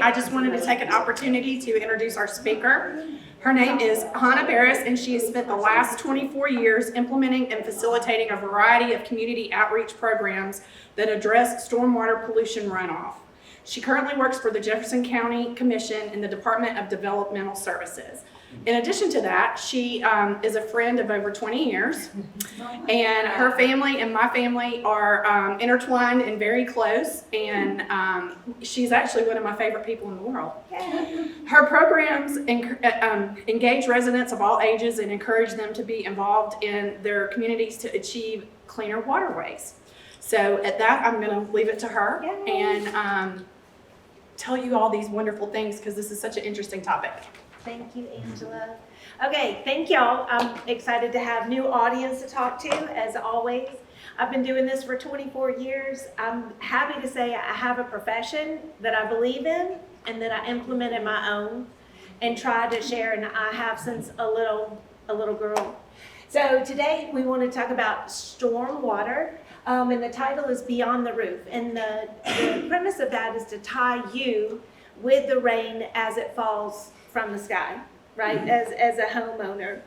I just wanted to take an opportunity to introduce our speaker. Her name is Hana Berres, and she has spent the last 24 years implementing and facilitating a variety of community outreach programs that address stormwater pollution runoff. She currently works for the Jefferson County Commission in the Department of Developmental Services. In addition to that, she is a friend of over 20 years, and her family and my family are intertwined and very close, and she's actually one of my favorite people in the world. Her programs engage residents of all ages and encourage them to be involved in their communities to achieve cleaner waterways. So at that, I'm going to leave it to her and tell you all these wonderful things because this is such an interesting topic. Thank you, Angela. Okay, thank y'all. I'm excited to have new audience to talk to, as always. I've been doing this for 24 years. I'm happy to say I have a profession that I believe in and that I implement in my own and try to share, and I have since a little girl. So today we want to talk about stormwater, and the title is Beyond the Roof. And the premise of that is to tie you with the rain as it falls from the sky, right, as a homeowner.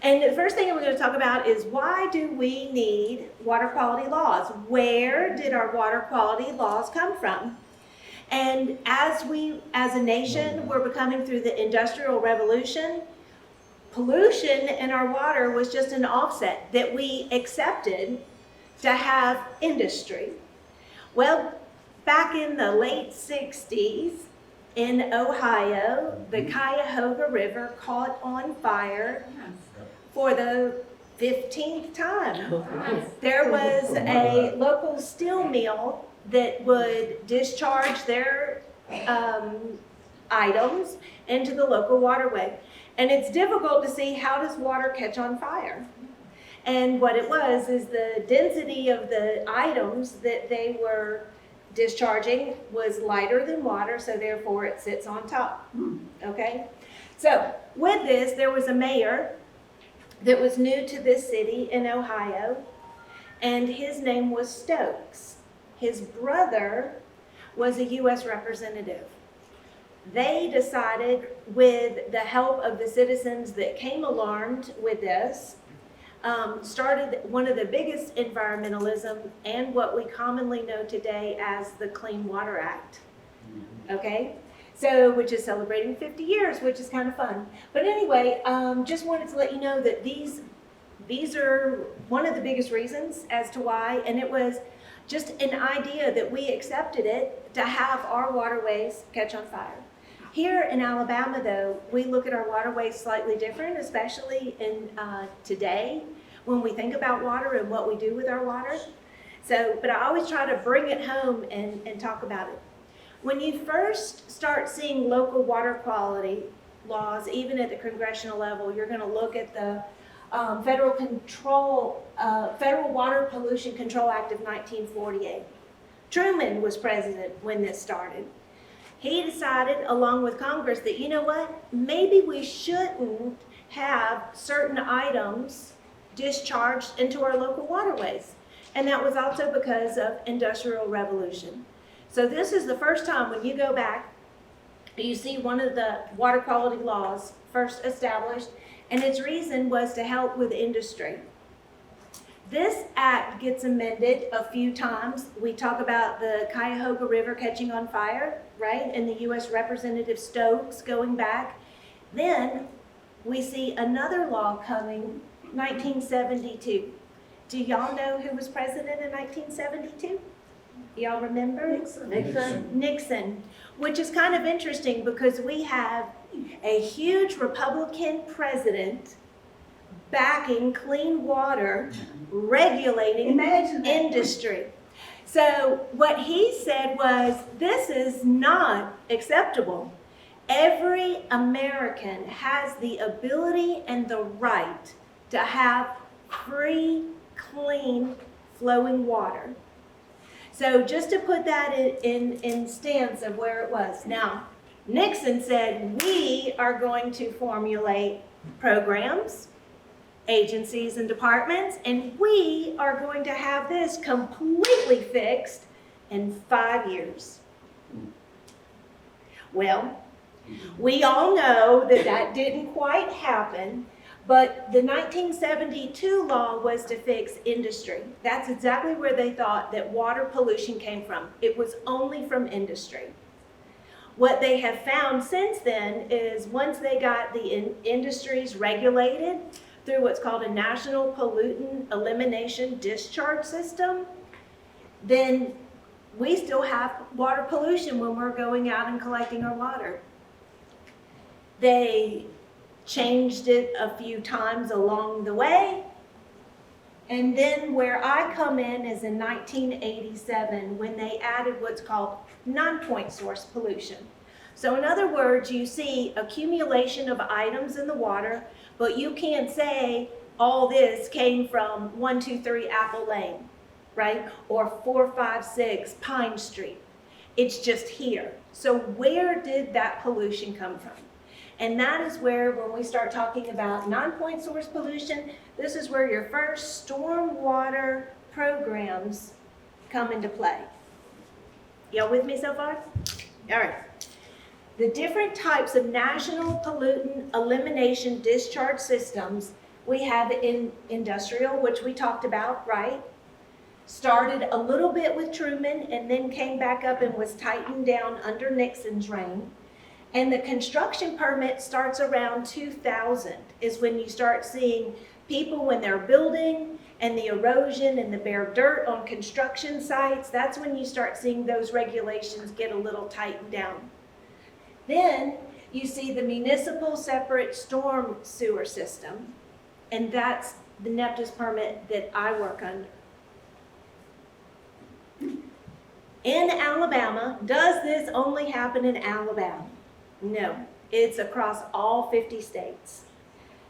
And the first thing we're going to talk about is, why do we need water quality laws? Where did our water quality laws come from? And as a nation, we're becoming through the Industrial Revolution, pollution in our water was just an offset that we accepted to have industry. Well, back in the late 60s, in Ohio, the Cuyahoga River caught on fire for the 15th time. There was a local steel mill that would discharge their items into the local waterway. And it's difficult to see, how does water catch on fire? And what it was is the density of the items that they were discharging was lighter than water, so therefore it sits on top. Okay? So with this, there was a mayor that was new to this city in Ohio, and his name was Stokes. His brother was a U.S. representative. They decided, with the help of the citizens that came alarmed with this, started one of the biggest environmentalism and what we commonly know today as the Clean Water Act. Okay? So, which is celebrating 50 years, which is kind of fun. But anyway, just wanted to let you know that these are one of the biggest reasons as to why, and it was just an idea that we accepted it to have our waterways catch on fire. Here in Alabama, though, we look at our waterways slightly different, especially in today when we think about water and what we do with our water. So, but I always try to bring it home and talk about it. When you first start seeing local water quality laws, even at the congressional level, you're going to look at the Federal Water Pollution Control Act of 1948. Truman was president when this started. He decided, along with Congress, that, you know what, maybe we shouldn't have certain items discharged into our local waterways. And that was also because of Industrial Revolution. So this is the first time when you go back, you see one of the water quality laws first established, and its reason was to help with industry. This act gets amended a few times. We talk about the Cuyahoga River catching on fire, right? And the U.S. Representative Stokes going back. Then we see another law coming, 1972. Do y'all know who was president in 1972? Y'all remember? Nixon, which is kind of interesting because we have a huge Republican president backing clean water, regulating industry. So what he said was, this is not acceptable. Every American has the ability and the right to have free, clean, flowing water. So just to put that in stance of where it was. Now, Nixon said, we are going to formulate programs, agencies and departments, and we are going to have this completely fixed in 5 years. Well, we all know that that didn't quite happen, but the 1972 law was to fix industry. That's exactly where they thought that water pollution came from. It was only from industry. What they have found since then is once they got the industries regulated through what's called a National Pollutant Elimination Discharge System, then we still have water pollution when we're going out and collecting our water. They changed it a few times along the way. And then where I come in is in 1987 when they added what's called non-point source pollution. So in other words, you see accumulation of items in the water, but you can't say all this came from 123 Apple Lane, right? Or 456 Pine Street. It's just here. So where did that pollution come from? And that is where, when we start talking about non-point source pollution, this is where your first stormwater programs come into play. Y'all with me so far? All right. The different types of national pollutant elimination discharge systems we have in industrial, which we talked about, right? Started a little bit with Truman and then came back up and was tightened down under Nixon's reign. And the construction permit starts around 2000 is when you start seeing people when they're building and the erosion and the bare dirt on construction sites. That's when you start seeing those regulations get a little tightened down. Then you see the municipal separate storm sewer system, and that's the Methodist permit that I work under. In Alabama, does this only happen in Alabama? No, it's across all 50 states.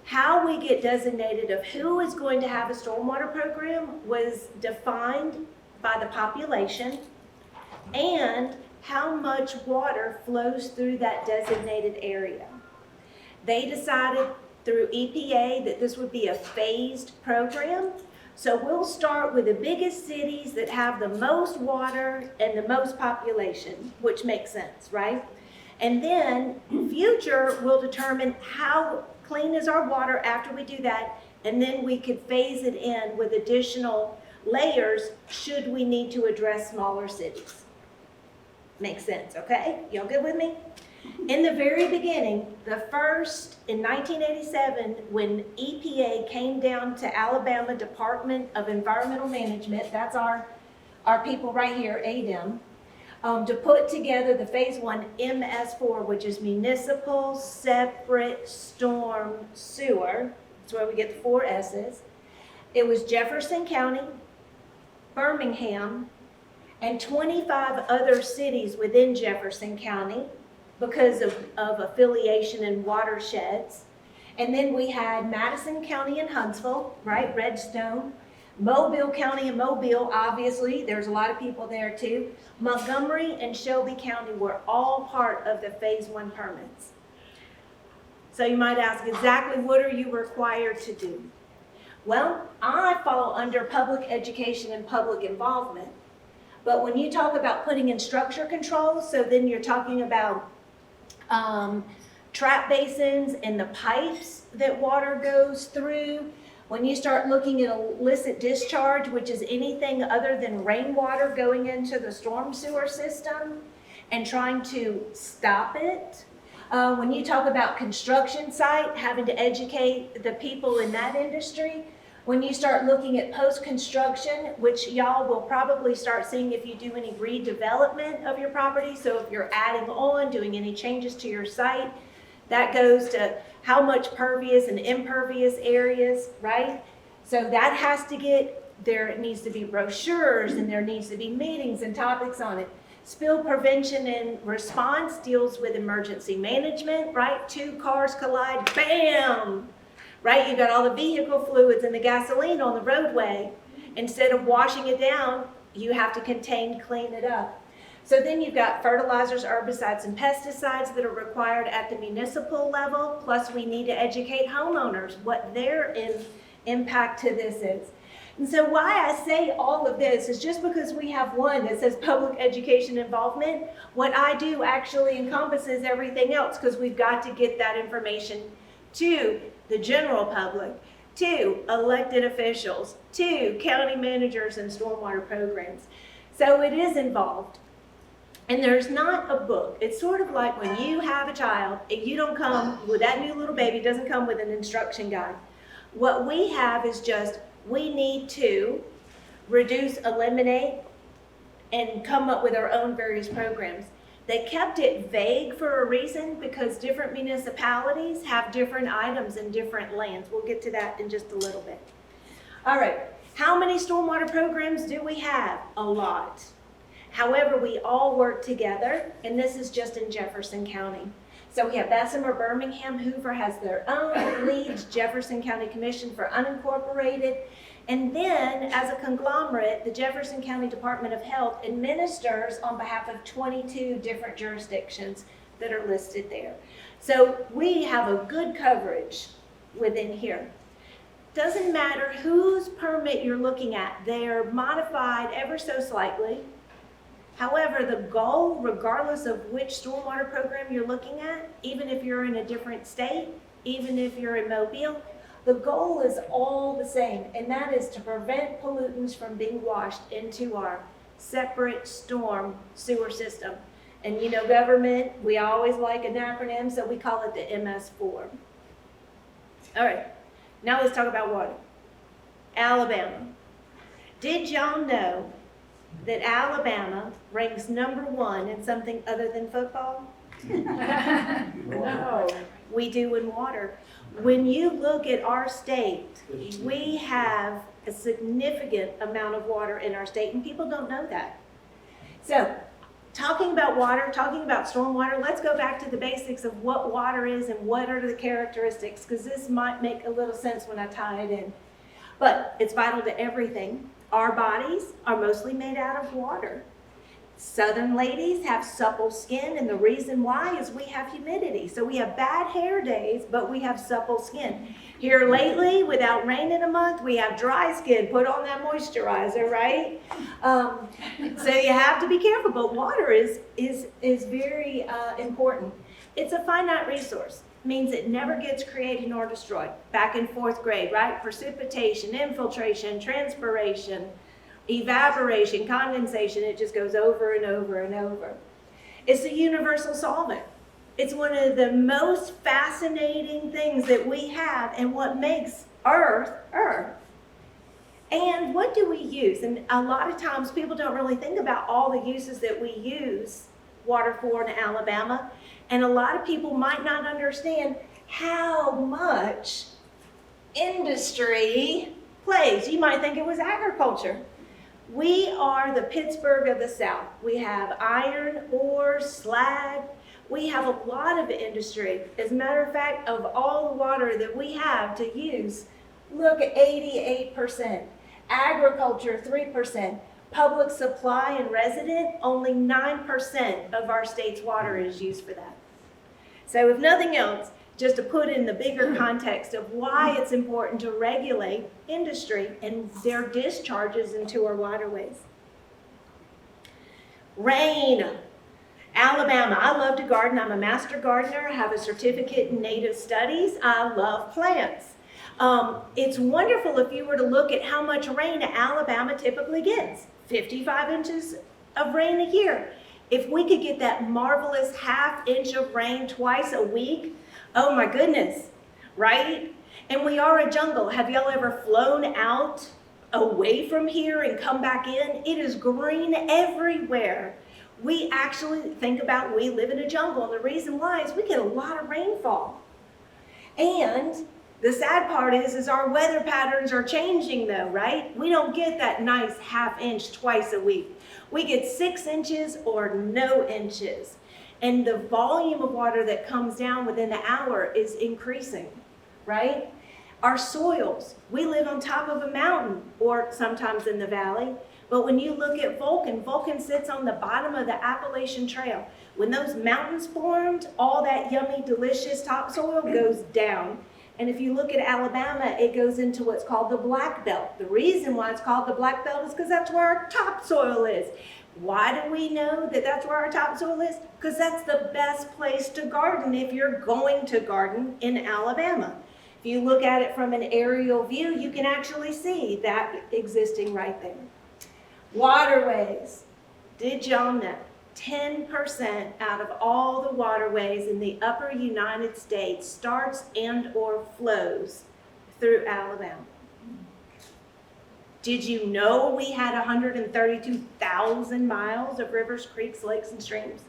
How we get designated of who is going to have a stormwater program was defined by the population and how much water flows through that designated area. They decided through EPA that this would be a phased program. So we'll start with the biggest cities that have the most water and the most population, which makes sense, right? And then future will determine how clean is our water after we do that, and then we could phase it in with additional layers should we need to address smaller cities. Makes sense, okay? Y'all good with me? In the very beginning, the first, in 1987, when EPA came down to Alabama Department of Environmental Management, that's our people right here, ADEM, to put together the phase 1 MS4, which is Municipal Separate Storm Sewer. That's where we get the 4 S's. It was Jefferson County, Birmingham, and 25 other cities within Jefferson County because of affiliation and watersheds. And then we had Madison County and Huntsville, right, Redstone. Mobile County and Mobile, obviously, there's a lot of people there too. Montgomery and Shelby County were all part of the phase 1 permits. So you might ask, exactly what are you required to do? Well, I fall under public education and public involvement. But when you talk about putting in structure controls, so then you're talking about trap basins and the pipes that water goes through. When you start looking at illicit discharge, which is anything other than rainwater going into the storm sewer system and trying to stop it. When you talk about construction site, having to educate the people in that industry. When you start looking at post-construction, which y'all will probably start seeing if you do any redevelopment of your property. So if you're adding on, doing any changes to your site, that goes to how much pervious and impervious areas, right? So that has to get, there needs to be brochures and there needs to be meetings and topics on it. Spill prevention and response deals with emergency management, right? 2 cars collide, bam! Right, you got all the vehicle fluids and the gasoline on the roadway. Instead of washing it down, you have to contain, clean it up. So then you've got fertilizers, herbicides, and pesticides that are required at the municipal level. Plus we need to educate homeowners what their impact to this is. And so why I say all of this is just because we have one that says public education involvement, what I do actually encompasses everything else, because we've got to get that information to the general public, to elected officials, to county managers and stormwater programs. So it is involved. And there's not a book. It's sort of like when you have a child, and you don't come with that new little baby, doesn't come with an instruction guide. What we have is just, we need to reduce, eliminate, and come up with our own various programs. They kept it vague for a reason, because different municipalities have different items in different lands. We'll get to that in just a little bit. All right, how many stormwater programs do we have? A lot. However, we all work together, and this is just in Jefferson County. So we have Bessemer, Birmingham, Hoover has their own, Leeds, Jefferson County Commission for unincorporated. And then, as a conglomerate, the Jefferson County Department of Health administers on behalf of 22 different jurisdictions that are listed there. So we have a good coverage within here. Doesn't matter whose permit you're looking at, they're modified ever so slightly. However, the goal, regardless of which stormwater program you're looking at, even if you're in a different state, even if you're in Mobile, the goal is all the same, and that is to prevent pollutants from being washed into our separate storm sewer system. And you know, government, we always like an acronym, so we call it the MS4. All right, now let's talk about water. Alabama. Did y'all know that Alabama ranks #1 in something other than football? No. We do in water. When you look at our state, we have a significant amount of water in our state, and people don't know that. So, talking about water, talking about stormwater, let's go back to the basics of what water is and what are the characteristics, because this might make a little sense when I tie it in. But it's vital to everything. Our bodies are mostly made out of water. Southern ladies have supple skin, and the reason why is we have humidity. So we have bad hair days, but we have supple skin. Here lately, without rain in a month, we have dry skin. Put on that moisturizer, right? So you have to be careful, but water is very important. It's a finite resource. Means it never gets created nor destroyed. Back in 4th grade, right? Precipitation, infiltration, transpiration, evaporation, condensation, it just goes over and over and over. It's a universal solvent. It's one of the most fascinating things that we have and what makes Earth, Earth. And what do we use? And a lot of times people don't really think about all the uses that we use water for in Alabama. And a lot of people might not understand how much industry plays. You might think it was agriculture. We are the Pittsburgh of the South. We have iron, ore, slag. We have a lot of industry. As a matter of fact, of all the water that we have to use, look at 88%. Agriculture, 3%. Public supply and resident, only 9% of our state's water is used for that. So if nothing else, just to put in the bigger context of why it's important to regulate industry and their discharges into our waterways. Rain. Alabama. I love to garden. I'm a master gardener. I have a certificate in native studies. I love plants. It's wonderful if you were to look at how much rain Alabama typically gets. 55 inches of rain a year. If we could get that marvelous ½ inch of rain twice a week, oh my goodness, right? And we are a jungle. Have y'all ever flown out away from here and come back in? It is green everywhere. We actually think about we live in a jungle, and the reason why is we get a lot of rainfall. And the sad part is our weather patterns are changing though, right? We don't get that nice ½ inch twice a week. We get 6 inches or no inches. And the volume of water that comes down within the hour is increasing, right? Our soils, we live on top of a mountain or sometimes in the valley. But when you look at Vulcan sits on the bottom of the Appalachian Trail. When those mountains formed, all that yummy, delicious topsoil goes down. And if you look at Alabama, it goes into what's called the Black Belt. The reason why it's called the Black Belt is because that's where our topsoil is. Why do we know that that's where our topsoil is? Because that's the best place to garden if you're going to garden in Alabama. If you look at it from an aerial view, you can actually see that existing right there. Waterways. Did y'all know 10% out of all the waterways in the upper United States starts and or flows through Alabama? Did you know we had 132,000 miles of rivers, creeks, lakes, and streams?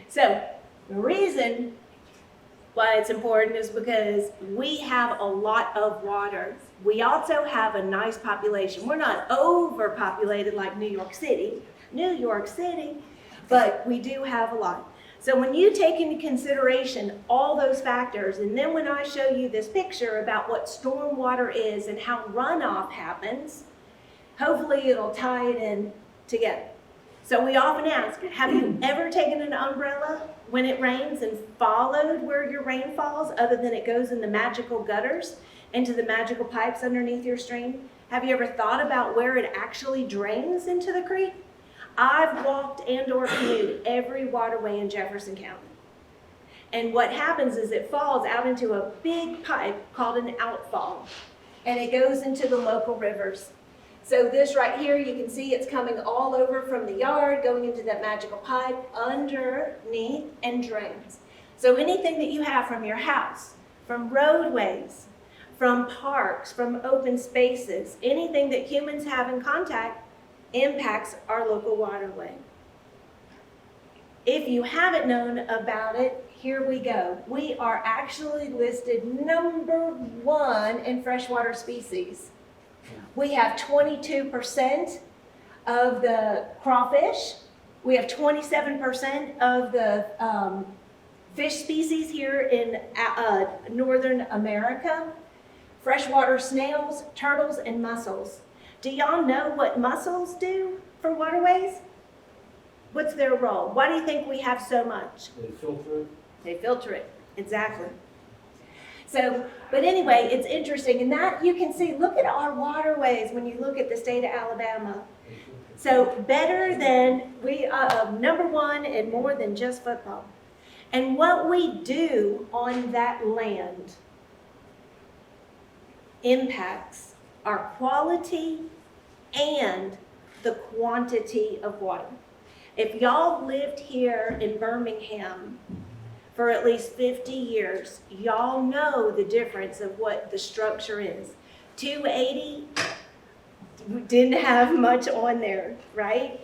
So the reason why it's important is because we have a lot of water. We also have a nice population. We're not overpopulated like New York City, but we do have a lot. So when you take into consideration all those factors, and then when I show you this picture about what stormwater is and how runoff happens, hopefully it'll tie it in together. So we often ask, have you ever taken an umbrella when it rains and followed where your rain falls, other than it goes in the magical gutters, into the magical pipes underneath your stream? Have you ever thought about where it actually drains into the creek? I've walked and or canoed every waterway in Jefferson County. And what happens is it falls out into a big pipe called an outfall, and it goes into the local rivers. So this right here, you can see it's coming all over from the yard, going into that magical pipe underneath and drains. So anything that you have from your house, from roadways, from parks, from open spaces, anything that humans have in contact impacts our local waterway. If you haven't known about it, here we go. We are actually listed #1 in freshwater species. We have 22% of the crawfish. We have 27% of the fish species here in Northern America. Freshwater snails, turtles, and mussels. Do y'all know what mussels do for waterways? What's their role? Why do you think we have so much? They filter it. They filter it, exactly. So, but anyway, it's interesting, and that you can see, look at our waterways when you look at the state of Alabama. So better than, we are #1 and more than just football. And what we do on that land impacts our quality and the quantity of water. If y'all lived here in Birmingham for at least 50 years, y'all know the difference of what the structure is. 280 didn't have much on there, right?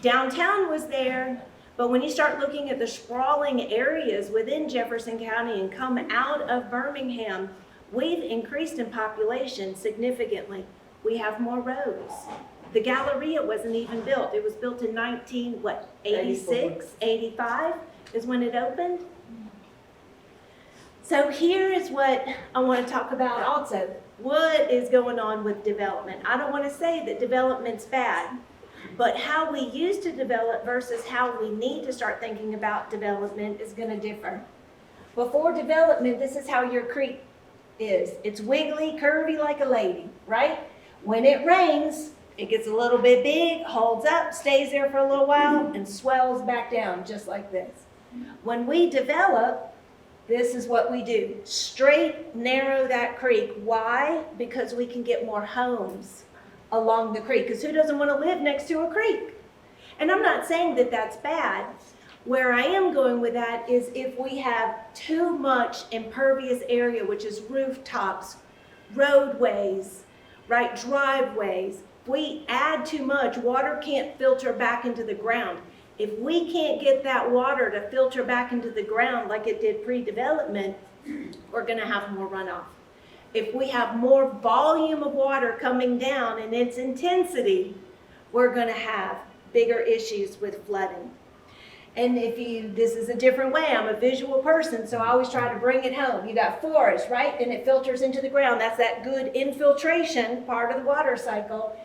Downtown was there, but when you start looking at the sprawling areas within Jefferson County and come out of Birmingham, we've increased in population significantly. We have more roads. The Galleria wasn't even built. It was built in 86, 85 is when it opened. So here is what I want to talk about also. What is going on with development? I don't want to say that development's bad, but how we used to develop versus how we need to start thinking about development is going to differ. Before development, this is how your creek is. It's wiggly, curvy like a lady, right? When it rains, it gets a little bit big, holds up, stays there for a little while, and swells back down just like this. When we develop, this is what we do. Straight, narrow that creek. Why? Because we can get more homes along the creek. Because who doesn't want to live next to a creek? And I'm not saying that that's bad. Where I am going with that is if we have too much impervious area, which is rooftops, roadways, right, driveways, if we add too much, water can't filter back into the ground. If we can't get that water to filter back into the ground like it did pre-development, we're going to have more runoff. If we have more volume of water coming down in its intensity, we're going to have bigger issues with flooding. And this is a different way. I'm a visual person, so I always try to bring it home. You got forest, right? And it filters into the ground. That's that good infiltration part of the water cycle.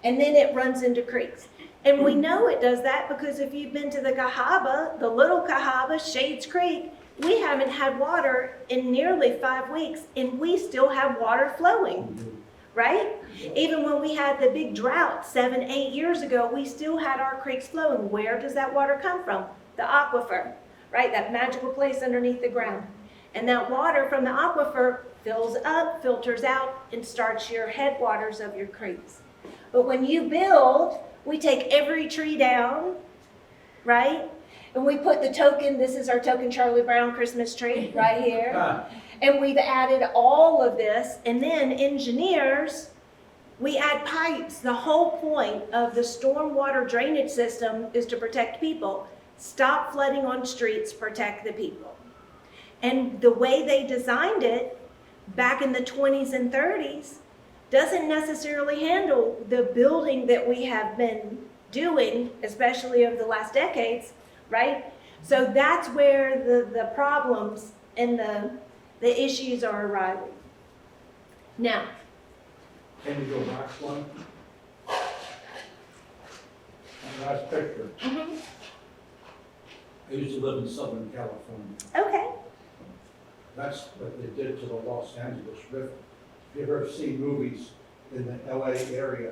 And then it runs into creeks. And we know it does that because if you've been to the Cahaba, the little Cahaba, Shades Creek, we haven't had water in nearly 5 weeks, and we still have water flowing, right? Even when we had the big drought 7, 8 years ago, we still had our creeks flowing. Where does that water come from? The aquifer, right? That magical place underneath the ground. And that water from the aquifer fills up, filters out, and starts your headwaters of your creeks. But when you build, we take every tree down, right? And we put the token, this is our token Charlie Brown Christmas tree right here. And we've added all of this. And then engineers, we add pipes. The whole point of the stormwater drainage system is to protect people. Stop flooding on streets, protect the people. And the way they designed it back in the 20s and 30s doesn't necessarily handle the building that we have been doing, especially over the last decades, right? So that's where the problems and the issues are arriving. Now, Can you go back one? The last picture. I used to live in Southern California. Okay. That's what they did to the Los Angeles River. If you ever seen movies in the LA area,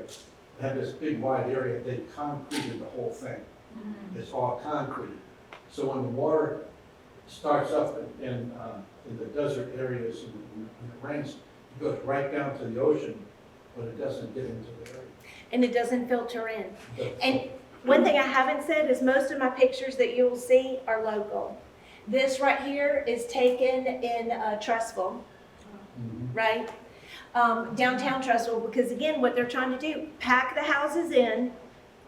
they have this big wide area, they concreted the whole thing. It's all concrete. So when the water starts up in the desert areas and it rains, it goes right down to the ocean, but it doesn't get into the area. And it doesn't filter in. And one thing I haven't said is most of my pictures that you'll see are local. This right here is taken in Trussville, right? Downtown Trussville, because again, what they're trying to do, pack the houses in,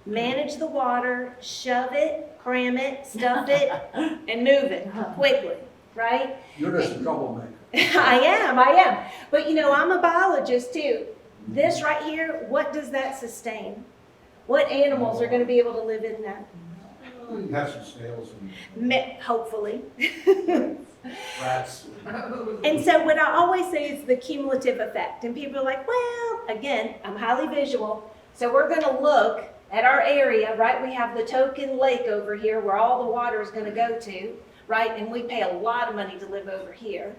manage the water, shove it, cram it, stuff it, and move it quickly, right? You're just a troublemaker. I am. But you know, I'm a biologist too. This right here, what does that sustain? What animals are going to be able to live in that? You can have some snails and Hopefully. rats. And so what I always say is the cumulative effect. And people are like, well, again, I'm highly visual. So we're going to look at our area, right? We have the token lake over here where all the water is going to go to, right? And we pay a lot of money to live over here.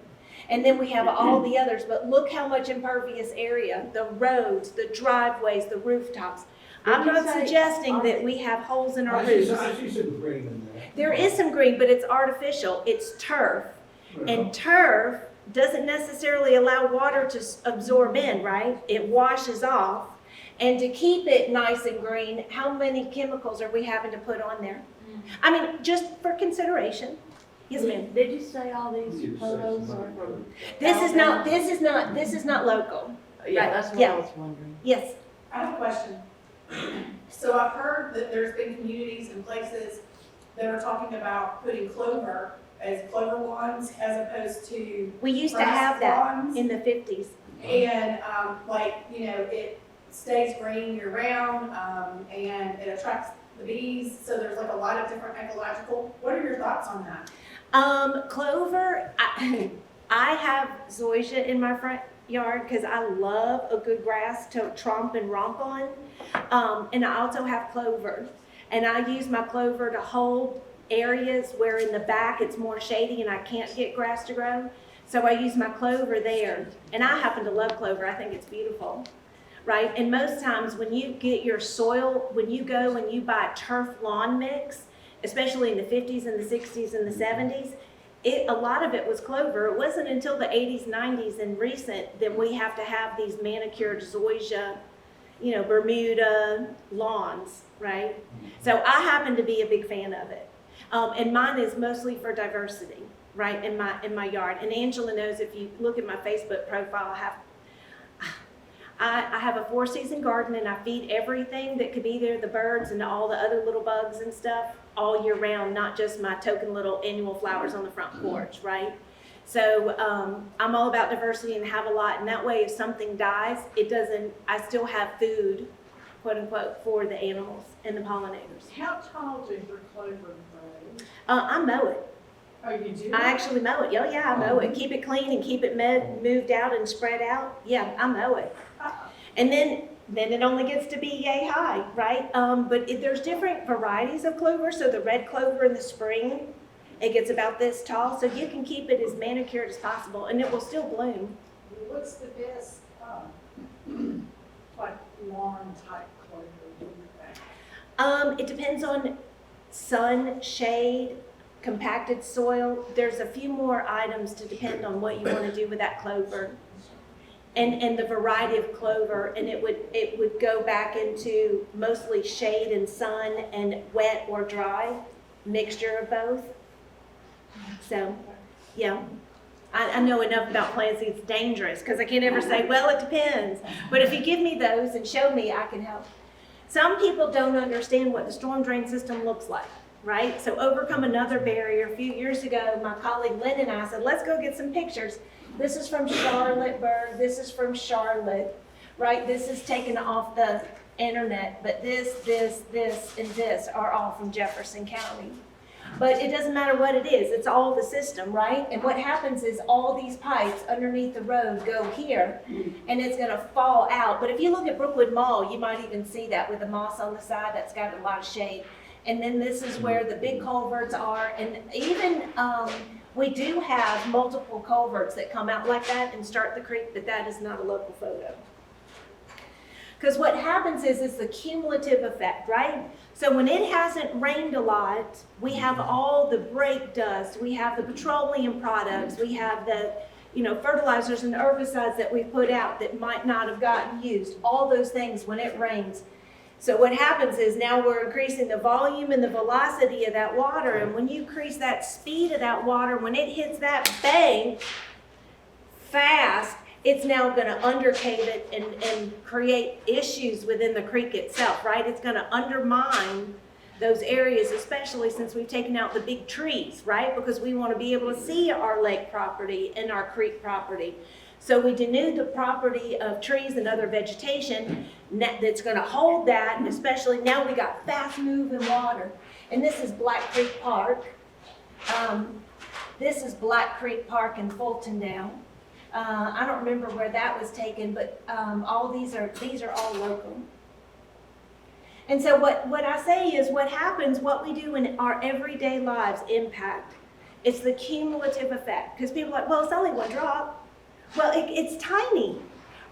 And then we have all the others. But look how much impervious area, the roads, the driveways, the rooftops. I'm not suggesting that we have holes in our roofs. I see some green in there. There is some green, but it's artificial. It's turf. And turf doesn't necessarily allow water to absorb in, right? It washes off. And to keep it nice and green, how many chemicals are we having to put on there? I mean, just for consideration. Yes, ma'am. Did you say all these photos are from? This is not local. Yeah, Right. that's what Yeah. I was wondering. Yes. I have a question. So I've heard that there's been communities and places that are talking about putting clover as clover lawns as opposed to We used to grass have that lawns. in the 50s. And, it stays green year round, and it attracts the bees, so there's like a lot of different ecological. What are your thoughts on that? Clover, I have zoysia in my front yard because I love a good grass to tromp and romp on. And I also have clover. And I use my clover to hold areas where in the back it's more shady and I can't get grass to grow. So I use my clover there. And I happen to love clover. I think it's beautiful, right? And most times when you get your soil, when you go and you buy turf lawn mix, especially in the 50s and the 60s and the 70s, a lot of it was clover. It wasn't until the 80s, 90s, and recent that we have to have these manicured zoysia, Bermuda lawns, right? So I happen to be a big fan of it. And mine is mostly for diversity, right, in my yard. And Angela knows, if you look at my Facebook profile, I have a 4-season garden, and I feed everything that could be there, the birds and all the other little bugs and stuff, all year round, not just my token little annual flowers on the front porch, right? So I'm all about diversity and have a lot, and that way if something dies, I still have food, quote unquote, for the animals and the pollinators. How tall do your clover grow? I mow it. Oh, you do? I actually mow it. Yeah, I mow it. Keep it clean and keep it moved out and spread out. Yeah, I mow it. And then it only gets to be yay high, right? But there's different varieties of clover. So the red clover in the spring It gets about this tall, so you can keep it as manicured as possible, and it will still bloom. What's the best, like lawn type clover, do you think? It depends on sun, shade, compacted soil. There's a few more items to depend on what you want to do with that clover. And the variety of clover, and it would go back into mostly shade and sun and wet or dry, mixture of both. So, yeah. I know enough about plants, it's dangerous, because I can't ever say, well, it depends. But if you give me those and show me, I can help. Some people don't understand what the storm drain system looks like, right? So overcome another barrier. A few years ago, my colleague Lynn and I said, let's go get some pictures. This is from Charlottesburg, this is from Charlotte, right? This is taken off the internet, but this, and this are all from Jefferson County. But it doesn't matter what it is, it's all the system, right? And what happens is all these pipes underneath the road go here, and it's gonna fall out. But if you look at Brookwood Mall, you might even see that with the moss on the side, that's got a lot of shade. And then this is where the big culverts are, and even, we do have multiple culverts that come out like that and start the creek, but that is not a local photo. Because what happens is the cumulative effect, right? So when it hasn't rained a lot, we have all the brake dust, we have the petroleum products, we have the fertilizers and herbicides that we put out that might not have gotten used, all those things when it rains. So what happens is now we're increasing the volume and the velocity of that water, and when you increase that speed of that water, when it hits that bank fast, it's now going to undercave it and create issues within the creek itself, right? It's going to undermine those areas, especially since we've taken out the big trees, right? Because we want to be able to see our lake property and our creek property. So we denude the property of trees and other vegetation that's going to hold that, and especially now we got fast moving water. And this is Black Creek Park. This is Black Creek Park in Fultondale. I don't remember where that was taken, but all these are all local. And so what I say is what happens, what we do in our everyday lives impact. It's the cumulative effect. Because people are like, well, it's only one drop. Well, it's tiny,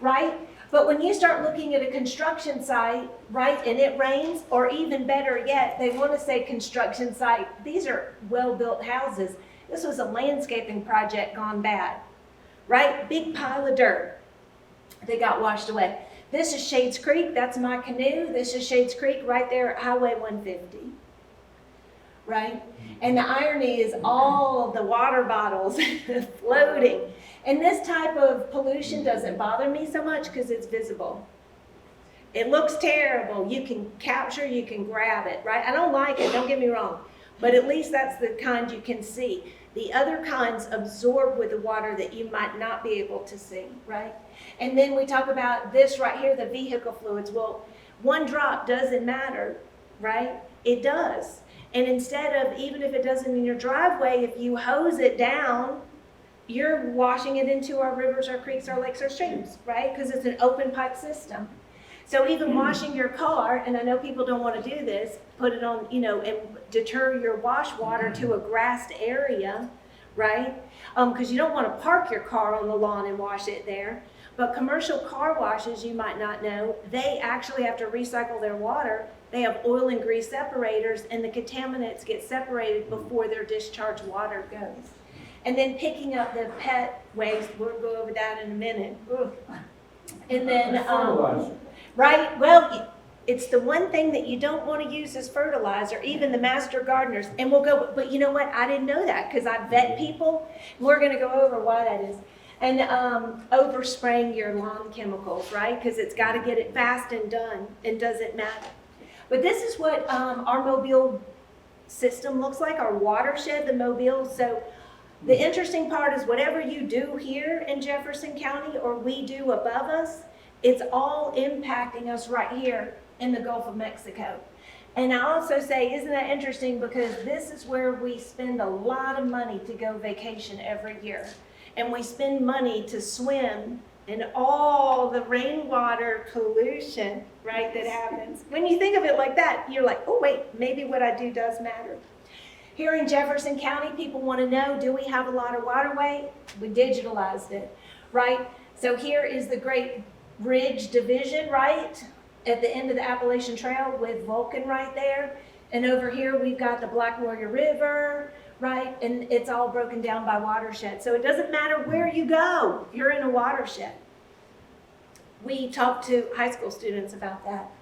right? But when you start looking at a construction site, right, and it rains, or even better yet, they want to say construction site. These are well-built houses. This was a landscaping project gone bad. Right? Big pile of dirt. They got washed away. This is Shades Creek. That's my canoe. This is Shades Creek right there at Highway 150. Right? And the irony is all of the water bottles floating. And this type of pollution doesn't bother me so much because it's visible. It looks terrible. You can capture, you can grab it, right? I don't like it, don't get me wrong. But at least that's the kind you can see. The other kinds absorb with the water that you might not be able to see, right? And then we talk about this right here, the vehicle fluids. Well, one drop doesn't matter, right? It does. And instead of, even if it doesn't in your driveway, if you hose it down, you're washing it into our rivers, our creeks, our lakes, our streams, right? Because it's an open pipe system. So even washing your car, and I know people don't want to do this, put it on, and deter your wash water to a grassed area, right? Because you don't want to park your car on the lawn and wash it there. But commercial car washes, you might not know, they actually have to recycle their water. They have oil and grease separators, and the contaminants get separated before their discharge water goes. And then picking up the pet waste, we'll go over that in a minute. Ugh. And then, right, well, it's the one thing that you don't want to use as fertilizer, even the master gardeners. And we'll go, but you know what? I didn't know that because I vet people. We're going to go over why that is. And overspraying your lawn chemicals, right? Because it's got to get it fast and done. It doesn't matter. But this is what our Mobile system looks like, our watershed, the Mobile. So the interesting part is whatever you do here in Jefferson County or we do above us, it's all impacting us right here in the Gulf of Mexico. And I also say, isn't that interesting? Because this is where we spend a lot of money to go vacation every year. And we spend money to swim in all the rainwater pollution, right, that happens. When you think of it like that, you're like, oh wait, maybe what I do does matter. Here in Jefferson County, people want to know, do we have a lot of waterway? We digitalized it, right? So here is the Great Ridge Division, right? At the end of the Appalachian Trail with Vulcan right there. And over here, we've got the Black Warrior River, right? And it's all broken down by watershed. So it doesn't matter where you go, you're in a watershed. We talk to high school students about that.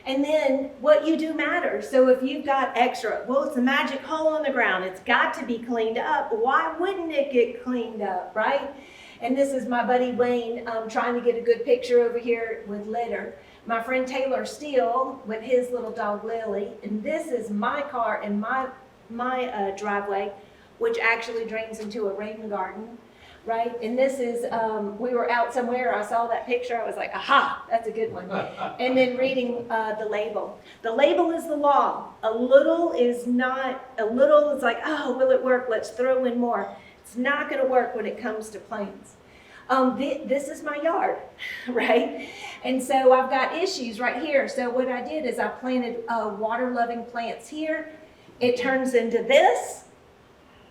And then what you do matters. So if you've got extra, well, it's a magic hole in the ground. It's got to be cleaned up. Why wouldn't it get cleaned up, right? And this is my buddy Wayne trying to get a good picture over here with litter. My friend Taylor Steele with his little dog Lily. And this is my car and my driveway, which actually drains into a rain garden. Right? And this is, we were out somewhere, I saw that picture, I was like, aha, that's a good one. And then reading the label. The label is the law. A little is like, oh, will it work? Let's throw in more. It's not going to work when it comes to planes. This is my yard, right? And so I've got issues right here. So what I did is I planted water-loving plants here. It turns into this,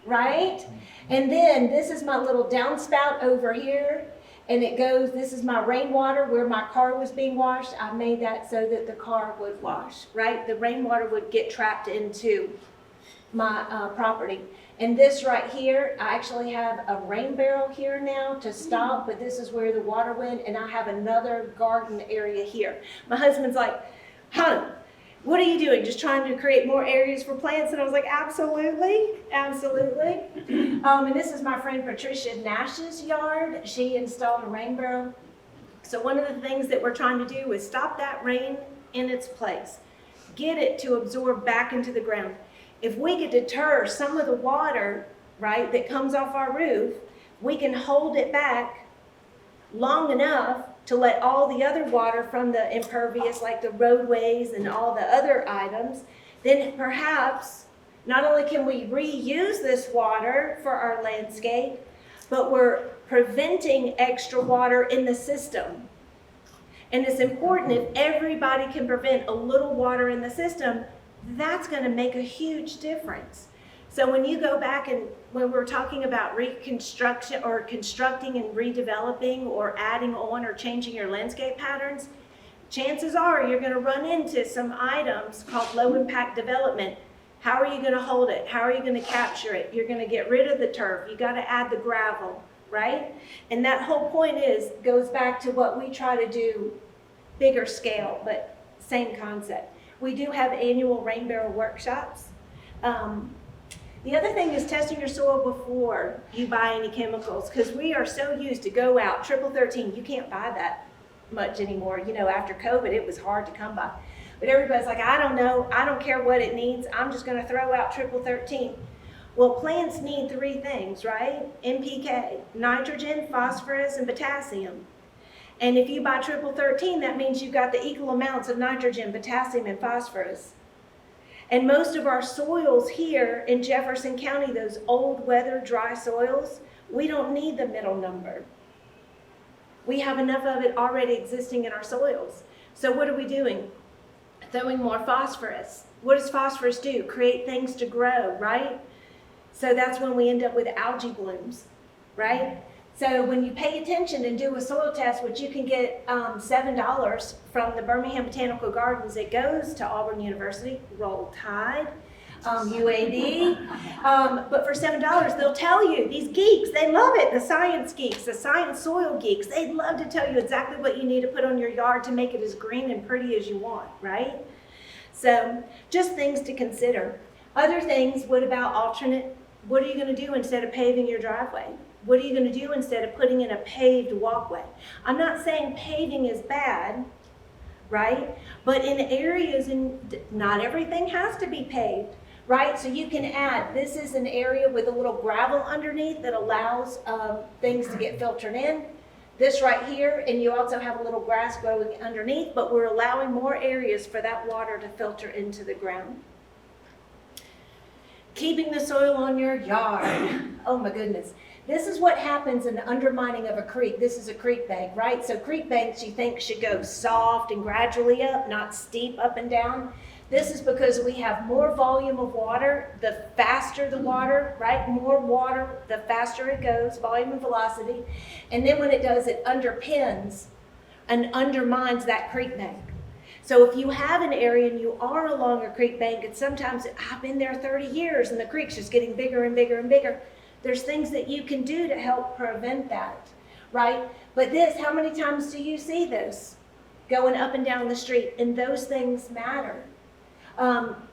right? And then this is my little downspout over here. And it goes, this is my rainwater where my car was being washed. I made that so that the car would wash, right? The rainwater would get trapped into my property. And this right here, I actually have a rain barrel here now to stop, but this is where the water went. And I have another garden area here. My husband's like, Hana, what are you doing? Just trying to create more areas for plants? And I was like, absolutely, absolutely. And this is my friend Patricia Nash's yard. She installed a rain barrel. So one of the things that we're trying to do is stop that rain in its place. Get it to absorb back into the ground. If we could deter some of the water, right, that comes off our roof, we can hold it back long enough to let all the other water from the impervious, like the roadways and all the other items, then perhaps not only can we reuse this water for our landscape, but we're preventing extra water in the system. And it's important if everybody can prevent a little water in the system, that's going to make a huge difference. So when you go back and when we're talking about reconstruction or constructing and redeveloping or adding on or changing your landscape patterns, chances are you're going to run into some items called low impact development. How are you going to hold it? How are you going to capture it? You're going to get rid of the turf. You got to add the gravel, right? And that whole point goes back to what we try to do, bigger scale, but same concept. We do have annual rain barrel workshops. The other thing is testing your soil before you buy any chemicals, because we are so used to go out, triple 13, you can't buy that much anymore. You know, after COVID, it was hard to come by. But everybody's like, I don't know, I don't care what it needs, I'm just gonna throw out triple 13. Well, plants need 3 things, right? NPK, nitrogen, phosphorus, and potassium. And if you buy triple 13, that means you've got the equal amounts of nitrogen, potassium, and phosphorus. And most of our soils here in Jefferson County, those old weather dry soils, we don't need the middle number. We have enough of it already existing in our soils. So what are we doing? Throwing more phosphorus. What does phosphorus do? Create things to grow, right? So that's when we end up with algae blooms, right? So when you pay attention and do a soil test, which you can get $7 from the Birmingham Botanical Gardens, it goes to Auburn University, Roll Tide, UAD. But for $7, they'll tell you, these geeks, they love it, the science geeks, the science soil geeks, they'd love to tell you exactly what you need to put on your yard to make it as green and pretty as you want, right? So just things to consider. Other things, what about alternate? What are you going to do instead of paving your driveway? What are you going to do instead of putting in a paved walkway? I'm not saying paving is bad, right? But in areas, not everything has to be paved, right? So you can add, this is an area with a little gravel underneath that allows things to get filtered in. This right here, and you also have a little grass growing underneath, but we're allowing more areas for that water to filter into the ground. Keeping the soil on your yard. Oh my goodness. This is what happens in the undermining of a creek. This is a creek bank, right? So creek banks you think should go soft and gradually up, not steep up and down. This is because we have more volume of water, the faster the water, right? More water, the faster it goes, volume and velocity. And then when it does, it underpins and undermines that creek bank. So if you have an area and you are along a creek bank, and sometimes I've been there 30 years and the creek's just getting bigger and bigger and bigger, there's things that you can do to help prevent that, right? But this, how many times do you see this going up and down the street? And those things matter.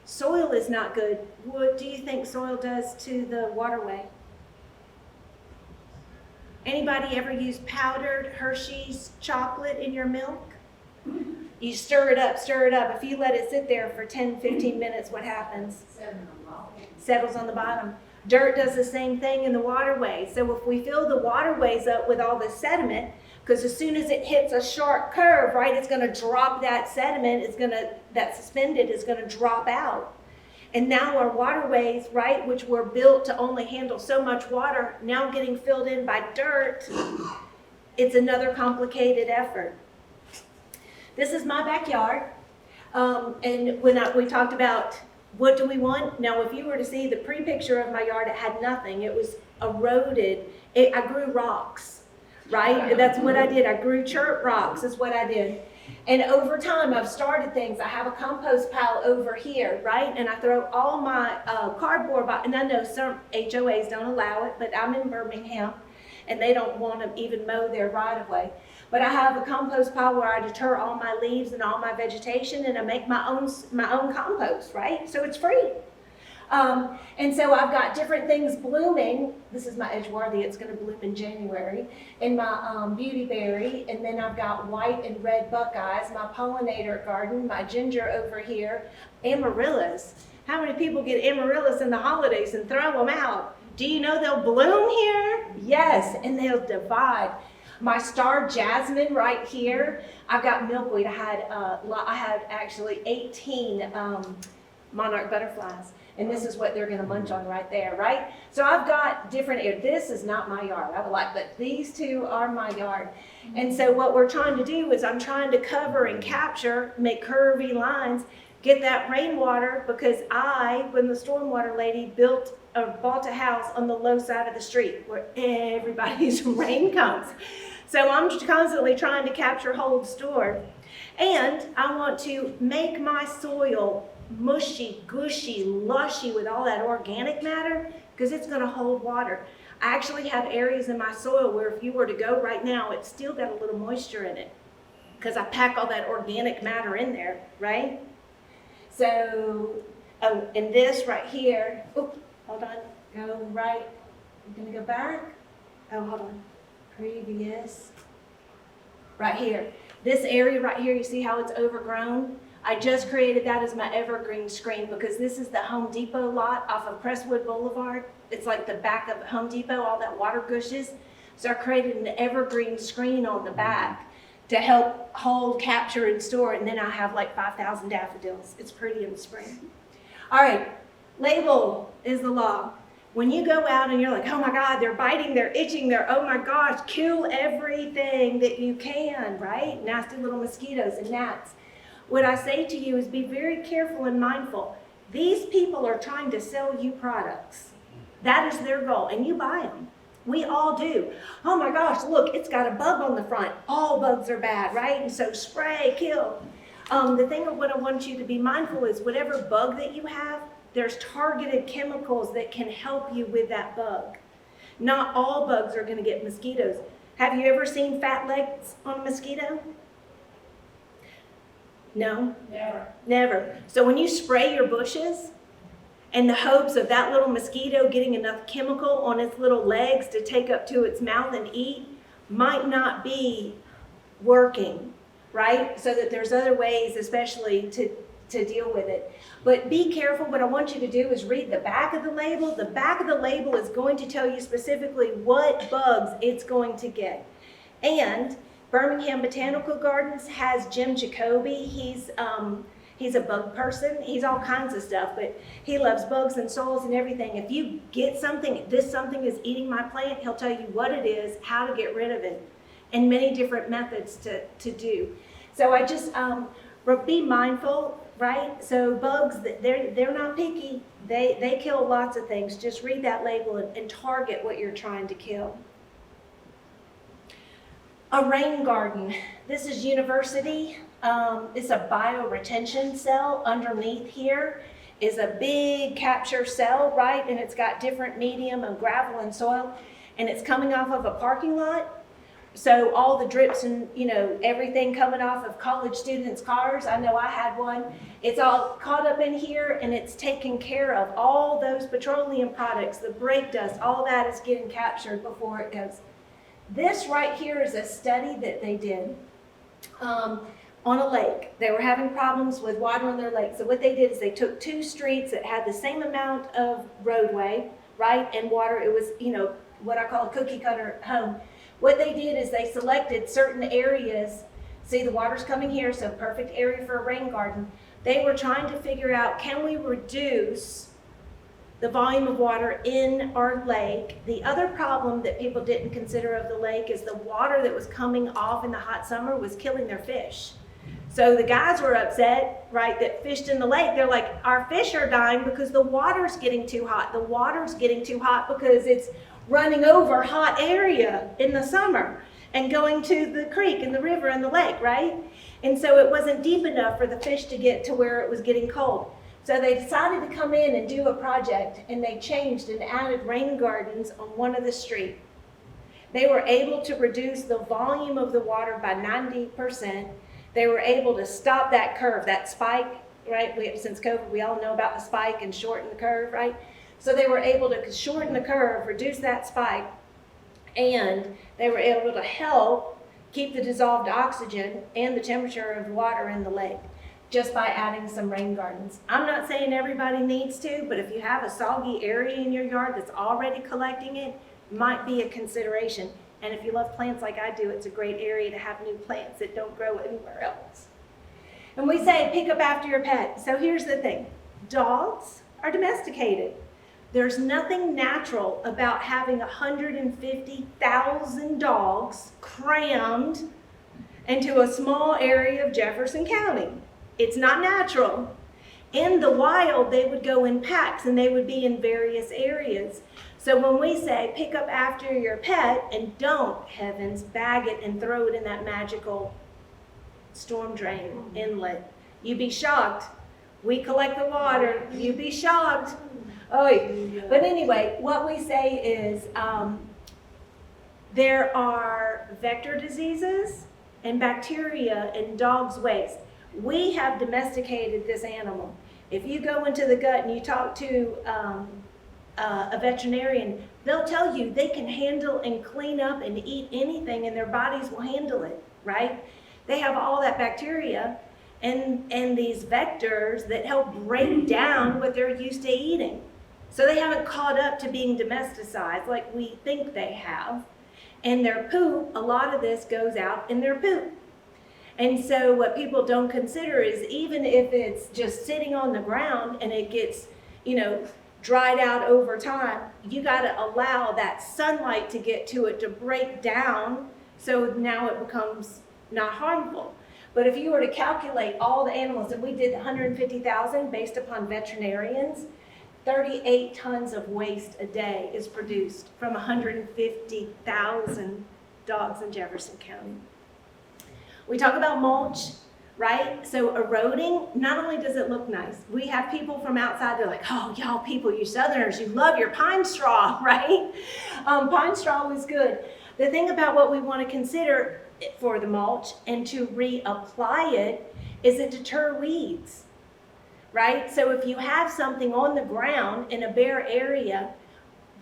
Soil is not good. What do you think soil does to the waterway? Anybody ever use powdered Hershey's chocolate in your milk? You stir it up, stir it up. If you let it sit there for 10, 15 minutes, what happens? Settles on the bottom. Dirt does the same thing in the waterways. So if we fill the waterways up with all this sediment, because as soon as it hits a sharp curve, right, it's going to drop that sediment, that suspended is going to drop out. And now our waterways, right, which were built to only handle so much water, now getting filled in by dirt, it's another complicated effort. This is my backyard. And when we talked about what do we want? Now, if you were to see the pre-picture of my yard, it had nothing. It was eroded. I grew rocks, right? That's what I did. I grew chert rocks is what I did. And over time, I've started things. I have a compost pile over here, right? And I throw all my cardboard, and I know some HOAs don't allow it, but I'm in Birmingham, and they don't want to even mow their right-of-way. But I have a compost pile where I deter all my leaves and all my vegetation, and I make my own compost, right? So it's free. And so I've got different things blooming. This is my Edgeworthy. It's going to bloom in January. And my beautyberry. And then I've got white and red buckeyes, my pollinator garden, my ginger over here, amaryllis. How many people get amaryllis in the holidays and throw them out? Do you know they'll bloom here? Yes, and they'll divide. My star jasmine right here. I've got milkweed. I had actually 18 monarch butterflies. And this is what they're going to munch on right there, right? So I've got different areas. This is not my yard, I would like, but these two are my yard. And so what we're trying to do is I'm trying to cover and capture, make curvy lines, get that rainwater, because when the stormwater lady bought a house on the low side of the street where everybody's rain comes. So I'm constantly trying to capture, hold, store. And I want to make my soil mushy, gushy, lushy with all that organic matter, because it's going to hold water. I actually have areas in my soil where if you were to go right now, it's still got a little moisture in it, because I pack all that organic matter in there, right? So, and this right here, hold on, go right, I'm going to go back. Hold on, previous, right here. This area right here, you see how it's overgrown? I just created that as my evergreen screen because this is the Home Depot lot off of Crestwood Boulevard. It's like the back of Home Depot, all that water gushes. So I created an evergreen screen on the back to help hold, capture, and store. And then I have like 5,000 daffodils. It's pretty in the spring. All right, label is the law. When you go out and you're like, oh my God, they're biting, they're itching, oh my gosh, kill everything that you can, right? Nasty little mosquitoes and gnats. What I say to you is be very careful and mindful. These people are trying to sell you products. That is their goal, and you buy them. We all do. Oh my gosh, look, it's got a bug on the front. All bugs are bad, right? And so spray, kill. The thing of what I want you to be mindful is whatever bug that you have, there's targeted chemicals that can help you with that bug. Not all bugs are going to get mosquitoes. Have you ever seen fat legs on a mosquito? No? Never. Never. So when you spray your bushes in the hopes of that little mosquito getting enough chemical on its little legs to take up to its mouth and eat, might not be working, right? So that there's other ways, especially to deal with it. But be careful. What I want you to do is read the back of the label. The back of the label is going to tell you specifically what bugs it's going to get. And Birmingham Botanical Gardens has Jim Jacoby. He's a bug person. He's all kinds of stuff, but he loves bugs and soils and everything. If you get something, this something is eating my plant, he'll tell you what it is, how to get rid of it, and many different methods to do. So I just be mindful. right? So bugs, they're not picky. They kill lots of things. Just read that label and target what you're trying to kill. A rain garden. This is University. It's a bioretention cell. Underneath here is a big capture cell, right? And it's got different medium of gravel and soil. And it's coming off of a parking lot. So all the drips and, everything coming off of college students' cars, I know I had one, it's all caught up in here and it's taken care of. All those petroleum products, the brake dust, all that is getting captured before it goes. This right here is a study that they did on a lake. They were having problems with water on their lake. So what they did is they took 2 streets that had the same amount of roadway, right, and water. It was, what I call a cookie cutter home. What they did is they selected certain areas. See, the water's coming here, so perfect area for a rain garden. They were trying to figure out, can we reduce the volume of water in our lake? The other problem that people didn't consider of the lake is the water that was coming off in the hot summer was killing their fish. So the guys were upset, right, that fished in the lake. They're like, our fish are dying because the water's getting too hot. The water's getting too hot because it's running over hot area in the summer and going to the creek and the river and the lake, right? And so it wasn't deep enough for the fish to get to where it was getting cold. So they decided to come in and do a project, and they changed and added rain gardens on one of the streets. They were able to reduce the volume of the water by 90%. They were able to stop that curve, that spike, right? Since COVID, we all know about the spike and shorten the curve, right? So they were able to shorten the curve, reduce that spike, and they were able to help keep the dissolved oxygen and the temperature of the water in the lake just by adding some rain gardens. I'm not saying everybody needs to, but if you have a soggy area in your yard that's already collecting it, might be a consideration. And if you love plants like I do, it's a great area to have new plants that don't grow anywhere else. And we say pick up after your pet. So here's the thing. Dogs are domesticated. There's nothing natural about having 150,000 dogs crammed into a small area of Jefferson County. It's not natural. In the wild, they would go in packs and they would be in various areas. So when we say pick up after your pet, and don't, heavens, bag it and throw it in that magical storm drain inlet, you'd be shocked. We collect the water, you'd be shocked. Oh, but anyway, what we say is there are vector diseases and bacteria in dogs' waste. We have domesticated this animal. If you go into the gut and you talk to a veterinarian, they'll tell you they can handle and clean up and eat anything and their bodies will handle it, right? They have all that bacteria and these vectors that help break down what they're used to eating. So they haven't caught up to being domesticized like we think they have. And their poop, a lot of this goes out in their poop. And so what people don't consider is even if it's just sitting on the ground and it gets, dried out over time, you got to allow that sunlight to get to it to break down so now it becomes not harmful. But if you were to calculate all the animals, and we did 150,000 based upon veterinarians, 38 tons of waste a day is produced from 150,000 dogs in Jefferson County. We talk about mulch, right? So eroding, not only does it look nice, we have people from outside, they're like, oh, y'all people, you Southerners, you love your pine straw, right? Pine straw was good. The thing about what we want to consider for the mulch and to reapply it is it deter weeds. Right? So if you have something on the ground in a bare area,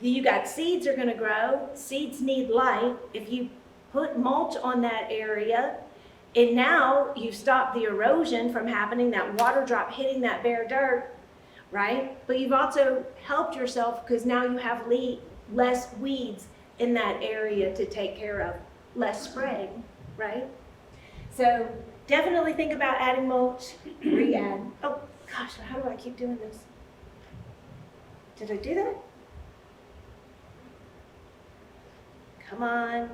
you got seeds are going to grow. Seeds need light. If you put mulch on that area, and now you stop the erosion from happening, that water drop hitting that bare dirt, right? But you've also helped yourself because now you have less weeds in that area to take care of, less spraying, right? So definitely think about adding mulch, re-add. Oh, gosh, how do I keep doing this? Did I do that? Come on.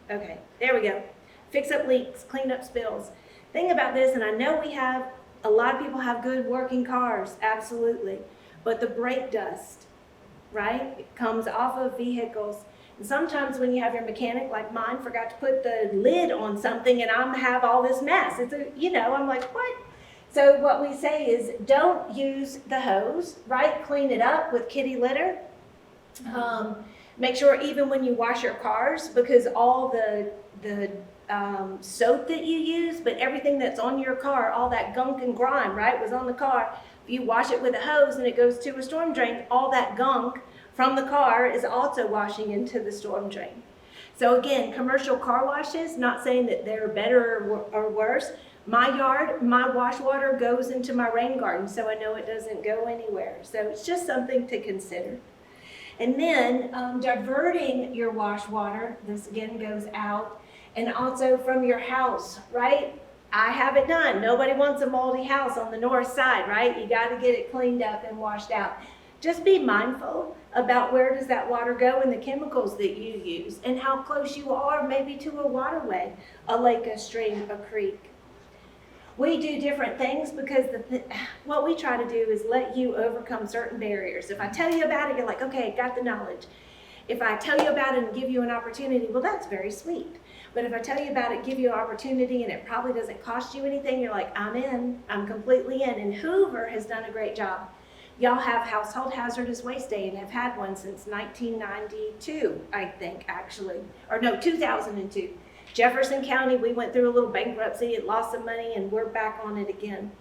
Okay, there we go. Fix up leaks, clean up spills. Thing about this, and I know we have A lot of people have good working cars, absolutely. But the brake dust, right, it comes off of vehicles. And sometimes when you have your mechanic, like mine, forgot to put the lid on something and I'm have all this mess. It's I'm like, what? So what we say is don't use the hose, right? Clean it up with kitty litter. Make sure even when you wash your cars, because all the soap that you use, but everything that's on your car, all that gunk and grime, right, was on the car. If you wash it with a hose and it goes to a storm drain, all that gunk from the car is also washing into the storm drain. So again, commercial car washes, not saying that they're better or worse. My yard, my wash water goes into my rain garden, so I know it doesn't go anywhere. So it's just something to consider. And then diverting your wash water, this again goes out, and also from your house, right? I have it done. Nobody wants a moldy house on the north side, right? You got to get it cleaned up and washed out. Just be mindful about where does that water go and the chemicals that you use and how close you are maybe to a waterway, a lake, a stream, a creek. We do different things because what we try to do is let you overcome certain barriers. If I tell you about it, you're like, okay, got the knowledge. If I tell you about it and give you an opportunity, well, that's very sweet. But if I tell you about it, give you an opportunity, and it probably doesn't cost you anything, you're like, I'm in, I'm completely in. And Hoover has done a great job. Y'all have Household Hazardous Waste Day and have had one since 1992, I think, actually. Or no, 2002. Jefferson County, we went through a little bankruptcy and lost some money, and we're back on it again.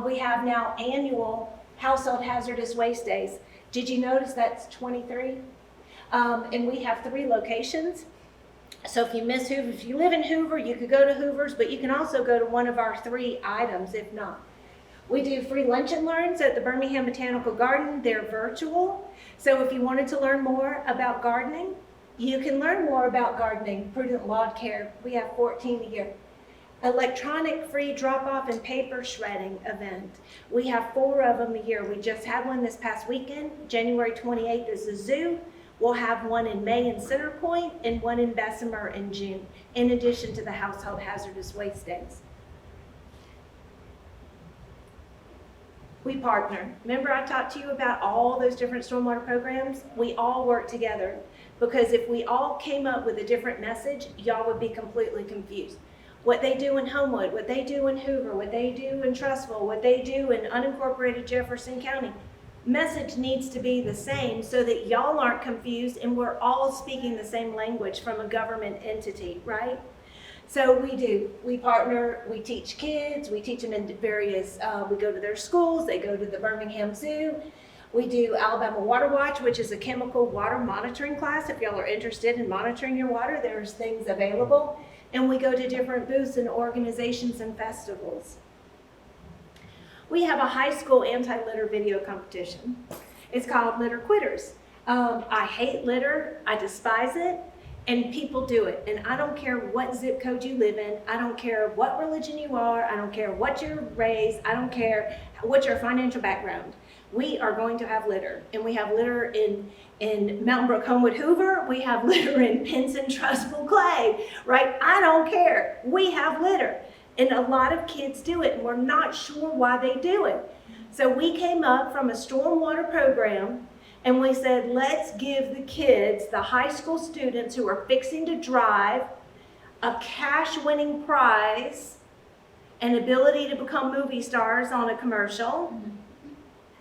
We have now annual Household Hazardous Waste Days. Did you notice that's 23? And we have 3 locations. So if you miss Hoover, if you live in Hoover, you could go to Hoover's, but you can also go to one of our 3 items if not. We do free lunch and learns at the Birmingham Botanical Garden. They're virtual. So if you wanted to learn more about gardening, you can learn more about gardening. Prudent Lawn Care, we have 14 a year. Electronic free drop-off and paper shredding event. We have 4 of them a year. We just had one this past weekend. January 28th is the zoo. We'll have one in May in Center Point and one in Bessemer in June, in addition to the Household Hazardous Waste Days. We partner. Remember I talked to you about all those different stormwater programs? We all work together because if we all came up with a different message, y'all would be completely confused. What they do in Homewood, what they do in Hoover, what they do in Trussville, what they do in unincorporated Jefferson County, message needs to be the same so that y'all aren't confused and we're all speaking the same language from a government entity, right? So we partner, we teach kids, we teach them in various, we go to their schools, they go to the Birmingham Zoo. We do Alabama Water Watch, which is a chemical water monitoring class. If y'all are interested in monitoring your water, there's things available. And we go to different booths and organizations and festivals. We have a high school anti-litter video competition. It's called Litter Quitters. I hate litter, I despise it, and people do it. And I don't care what zip code you live in, I don't care what religion you are, I don't care what you're raised, I don't care what your financial background. We are going to have litter. And we have litter in Mountain Brook, Homewood, Hoover. We have litter in Pinson, Trussville, Clay, right? I don't care. We have litter. And a lot of kids do it, and we're not sure why they do it. So we came up from a stormwater program, and we said, let's give the kids, the high school students who are fixing to drive, a cash-winning prize, an ability to become movie stars on a commercial,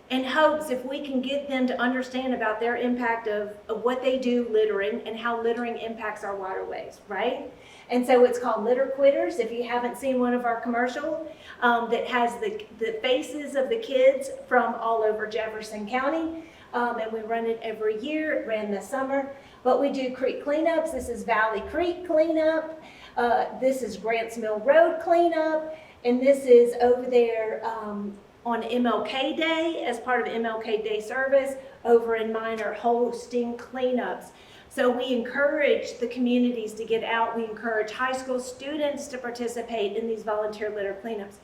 in hopes if we can get them to understand about their impact of what they do littering and how littering impacts our waterways, right? And so it's called Litter Quitters. If you haven't seen one of our commercials that has the faces of the kids from all over Jefferson County, and we run it every year. It ran this summer. But we do creek cleanups. This is Valley Creek cleanup. This is Grants Mill Road cleanup. And this is over there on MLK Day as part of MLK Day service over in Minor hosting cleanups. So we encourage the communities to get out. We encourage high school students to participate in these volunteer litter cleanups.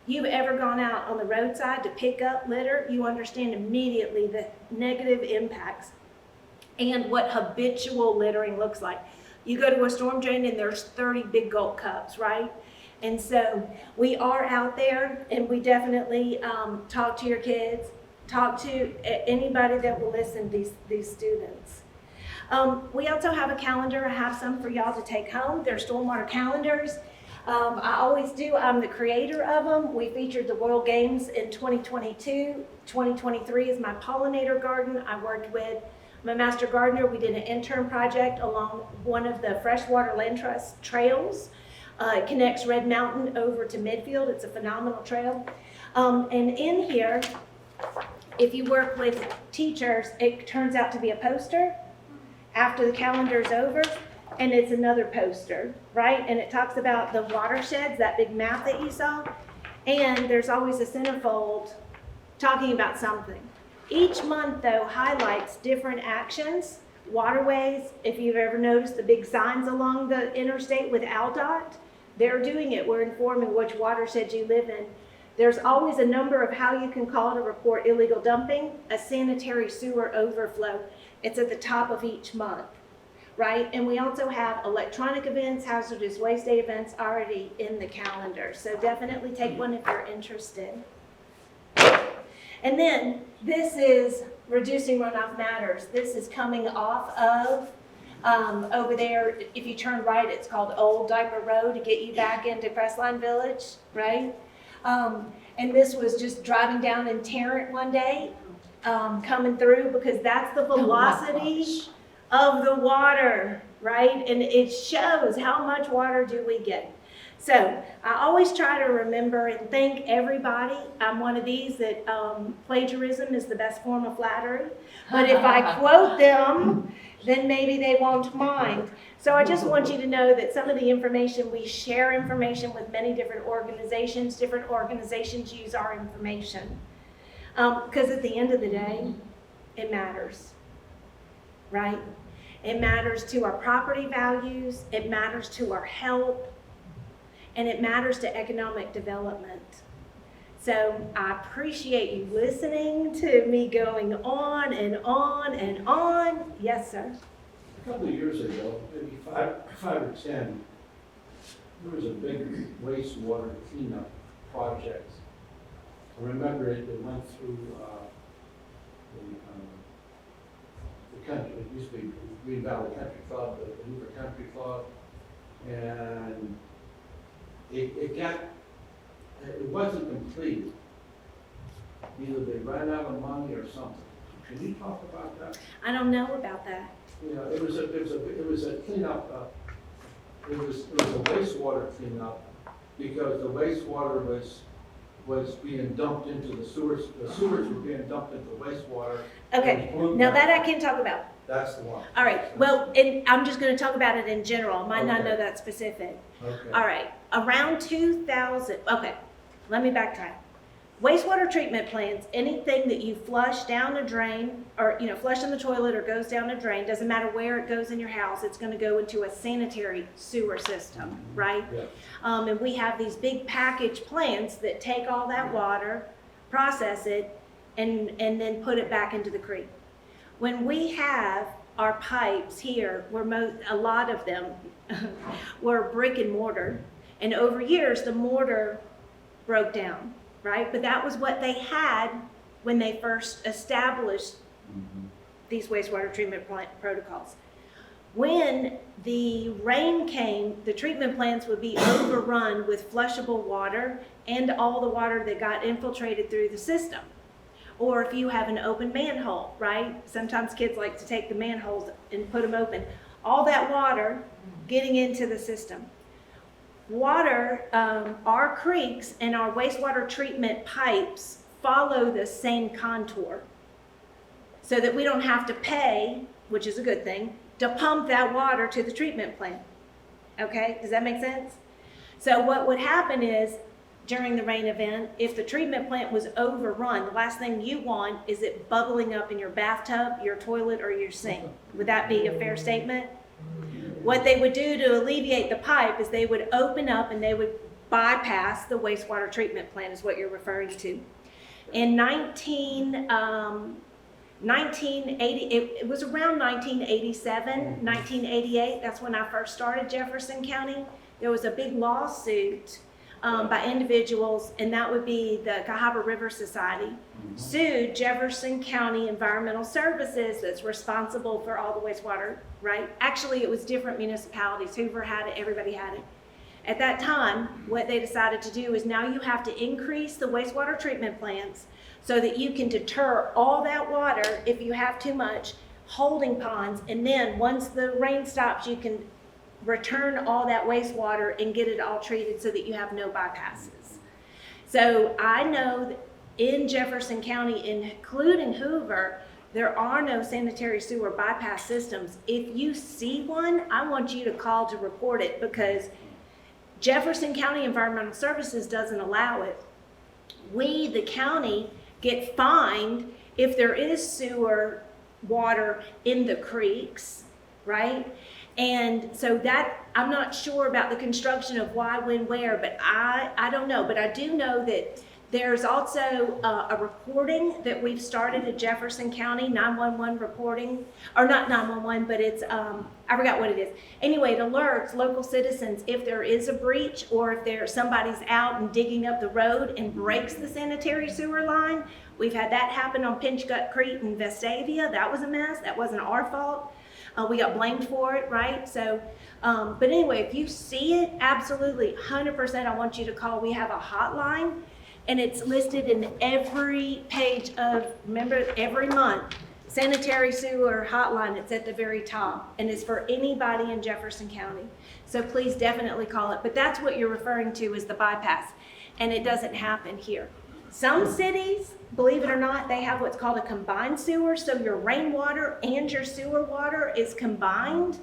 You've ever gone out on the roadside to pick up litter, you understand immediately the negative impacts and what habitual littering looks like. You go to a storm drain and there's 30 big gulp cups, right? And so we are out there, and we definitely talk to your kids, talk to anybody that will listen to these students. We also have a calendar. I have some for y'all to take home. They're stormwater calendars. I always do. I'm the creator of them. We featured the World Games in 2022. 2023 is my pollinator garden. I worked with my master gardener. We did an intern project along one of the freshwater land trust trails. It connects Red Mountain over to Midfield. It's a phenomenal trail. And in here, if you work with teachers, it turns out to be a poster after the calendar's over, and it's another poster, right? And it talks about the watersheds, that big map that you saw, and there's always a centerfold talking about something. Each month, though, highlights different actions. Waterways, if you've ever noticed the big signs along the interstate with ALDOT, they're doing it. We're informing which watershed you live in. There's always a number of how you can call to report illegal dumping, a sanitary sewer overflow. It's at the top of each month, right? And we also have electronic events, hazardous waste day events already in the calendar. So definitely take one if you're interested. And then this is Reducing Runoff Matters. This is coming off of over there. If you turn right, it's called Old Diaper Road to get you back into Crestline Village, right? And this was just driving down in Tarrant one day, coming through, because that's the velocity of the water, right? And it shows how much water do we get. So I always try to remember and thank everybody. I'm one of these that plagiarism is the best form of flattery. But if I quote them, then maybe they won't mind. So I just want you to know that some of the information, we share information with many different organizations. Different organizations use our information. Because at the end of the day, it matters, right? It matters to our property values, it matters to our health, and it matters to economic development. So I appreciate you listening to me going on and on and on. Yes, sir. A couple of years ago, maybe five or 10, there was a big wastewater cleanup project. I remember it went through the country. It used to be Green Valley Country Club, the Hoover Country Club, and it wasn't completed. Either they ran out of money or something. Can you talk about that? I don't know about that. You know, it was a cleanup. It was a wastewater cleanup because the wastewater was being dumped into the sewers. The sewers were being dumped into wastewater. Okay, now that I can talk about. That's the one. All right, well, and I'm just going to talk about it in general. Might not Okay. know that specific. Okay. All right, around 2000, okay, let me backtrack. Wastewater treatment plants, anything that you flush down a drain or, flush in the toilet or goes down a drain, doesn't matter where it goes in your house, it's going to go into a sanitary sewer system, right? Yeah. And we have these big package plants that take all that water, process it, and then put it back into the creek. When we have our pipes here, a lot of them were brick and mortar, and over years the mortar broke down, right? But that was what they had when they first established these wastewater treatment plant protocols. When the rain came, the treatment plants would be overrun with flushable water and all the water that got infiltrated through the system. Or if you have an open manhole, right? Sometimes kids like to take the manholes and put them open. All that water getting into the system. Water, our creeks and our wastewater treatment pipes follow the same contour so that we don't have to pay, which is a good thing, to pump that water to the treatment plant. Okay, does that make sense? So what would happen is, during the rain event, if the treatment plant was overrun, the last thing you want is it bubbling up in your bathtub, your toilet, or your sink. Would that be a fair statement? What they would do to alleviate the pipe is they would open up and they would bypass the wastewater treatment plant, is what you're referring to. In 1980, it was around 1987, 1988, that's when I first started Jefferson County. There was a big lawsuit by individuals, and that would be the Cahaba River Society, sued Jefferson County Environmental Services that's responsible for all the wastewater, right? Actually, it was different municipalities. Hoover had it, everybody had it. At that time, what they decided to do is now you have to increase the wastewater treatment plants so that you can deter all that water if you have too much, holding ponds, and then once the rain stops, you can return all that wastewater and get it all treated so that you have no bypasses. So I know that in Jefferson County, including Hoover, there are no sanitary sewer bypass systems. If you see one, I want you to call to report it, because Jefferson County Environmental Services doesn't allow it. We, the county, get fined if there is sewer water in the creeks, right? And so that, I'm not sure about the construction of why, when, where, but I don't know. But I do know that there's also a reporting that we've started at Jefferson County, 911 reporting, or not 911, but it's, I forgot what it is. Anyway, it alerts local citizens if there is a breach or if somebody's out and digging up the road and breaks the sanitary sewer line. We've had that happen on Pinchgut Creek in Vestavia. That was a mess. That wasn't our fault. We got blamed for it, right? So, but anyway, if you see it, absolutely, 100% I want you to call. We have a hotline, and it's listed in every page of, remember, every month, sanitary sewer hotline. It's at the very top, and it's for anybody in Jefferson County. So please definitely call it. But that's what you're referring to as the bypass, and it doesn't happen here. Some cities, believe it or not, they have what's called a combined sewer, so your rainwater and your sewer water is combined,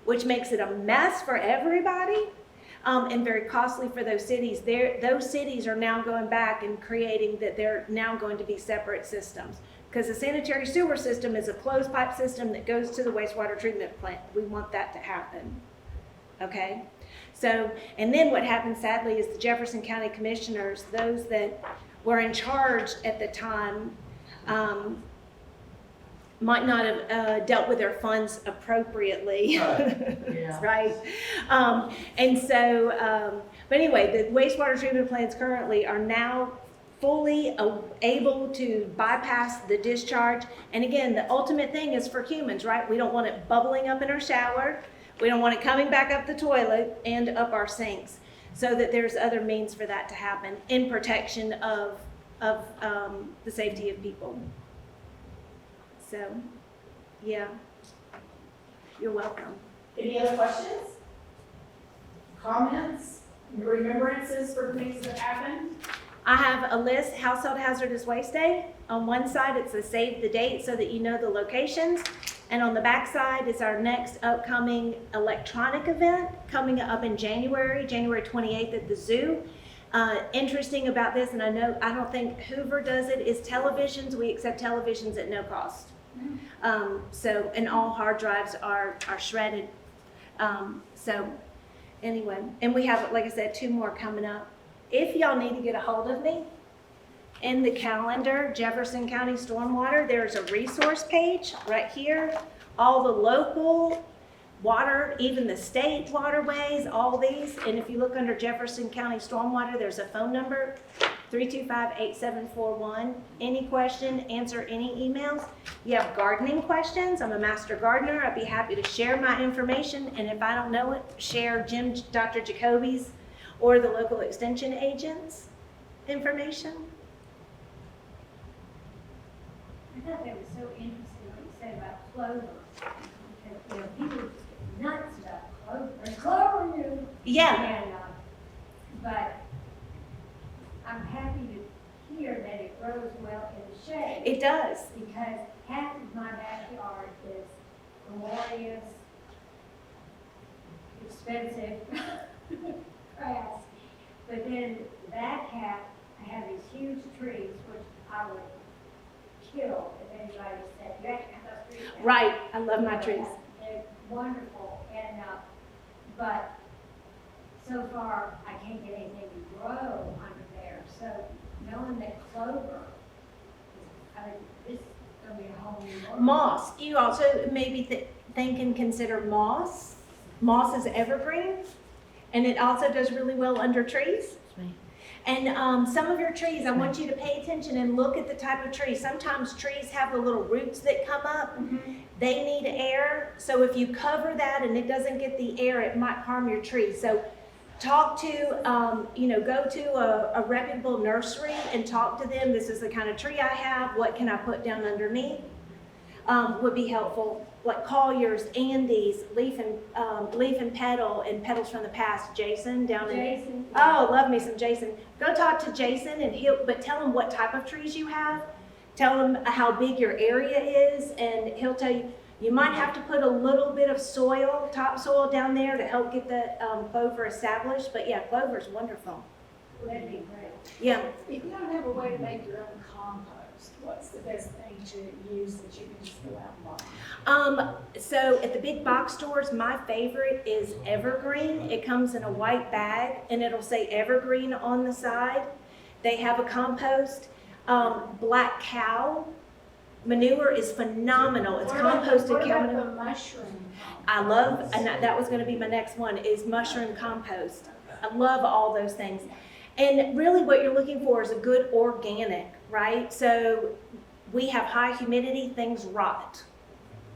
which makes it a mess for everybody, and very costly for those cities. Those cities are now going back and creating that they're now going to be separate systems, because the sanitary sewer system is a closed pipe system that goes to the wastewater treatment plant. We want that to happen, okay? So, and then what happened sadly is the Jefferson County Commissioners, those that were in charge at the time, might not have dealt with their funds appropriately, Yeah. right? And so, but anyway, the wastewater treatment plants currently are now fully able to bypass the discharge. And again, the ultimate thing is for humans, right? We don't want it bubbling up in our shower. We don't want it coming back up the toilet and up our sinks. So that there's other means for that to happen in protection of the safety of people. So, yeah, you're welcome. Any other questions? Comments? Remembrances for things that happened? I have a list, Household Hazardous Waste Day. On one side, it's a save the date so that you know the locations. And on the back side is our next upcoming electronic event coming up in January 28th at the zoo. Interesting about this, and I don't think Hoover does it, is televisions. We accept televisions at no cost. So, and all hard drives are shredded. So anyway, and we have, like I said, 2 more coming up. If y'all need to get a hold of me, in the calendar, Jefferson County Stormwater, there's a resource page right here. All the local water, even the state waterways, all these. And if you look under Jefferson County Stormwater, there's a phone number, 325-8741. Any question, answer any emails. You have gardening questions. I'm a master gardener. I'd be happy to share my information. And if I don't know it, share Dr. Jacoby's or the local extension agent's information. I thought that was so interesting what you said about clover. Because, people just get nuts about clover. There's clover, Yeah. And, but I'm happy to hear that it grows well in the shade. It does. Because half of my backyard is glorious, expensive grass. But then the back half, I have these huge trees, which I would kill if anybody said, you have to cut those trees down. Right. I love my trees. They're wonderful, and, but so far, I can't get anything to grow under there. So knowing that clover, this is gonna be a whole new world. Moss. You also maybe think and consider moss. Moss is evergreen. And it also does really well under trees. And some of your trees, I want you to pay attention and look at the type of tree. Sometimes trees have the little roots that come up. They need air. So if you cover that and it doesn't get the air, it might harm your tree. So talk to, go to a reputable nursery and talk to them. This is the kind of tree I have. What can I put down underneath? Would be helpful. Like Collier's, Andy's, Leaf and Petal, and Petals from the Past. Jason down in. Jason. Oh, love me some Jason. Go talk to Jason and but tell him what type of trees you have. Tell him how big your area is, and he'll tell you. You might have to put a little bit of soil, topsoil down there to help get the clover established. But yeah, clover's wonderful. That'd be great. Yeah. If you don't have a way to make your own compost, what's the best thing to use that you can just go out and buy? So at the big box stores, my favorite is Evergreen. It comes in a white bag and it'll say Evergreen on the side. They have a compost. Black Cow manure is phenomenal. It's composted What cow about manure. the mushroom? I love, and that was going to be my next one, is mushroom compost. I love all those things. And really what you're looking for is a good organic, right? So we have high humidity, things rot,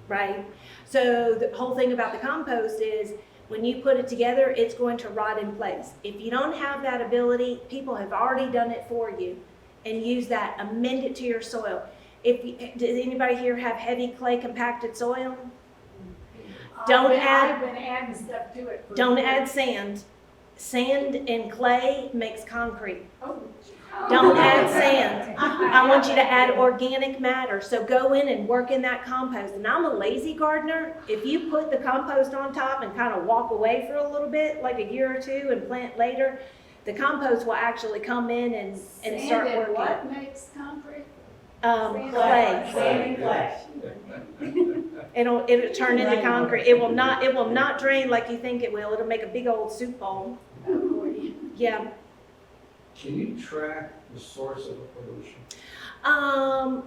right? So the whole thing about the compost is when you put it together, it's going to rot in place. If you don't have that ability, people have already done it for you, and use that, amend it to your soil. Does anybody here have heavy clay compacted soil? Don't add- I've been adding stuff to it. Don't add sand. Sand and clay makes concrete. Oh. Don't add sand. I want you to add organic matter. So go in and work in that compost. And I'm a lazy gardener. If you put the compost on top and kind of walk away for a little bit, like a year or two, and plant later, the compost will actually come in and start Sand and working. what makes concrete? Clay. Sand and clay. It'll turn into concrete. It will not drain like you think it will. It'll make a big old soup bowl. Yeah. Can you track the source of the pollution?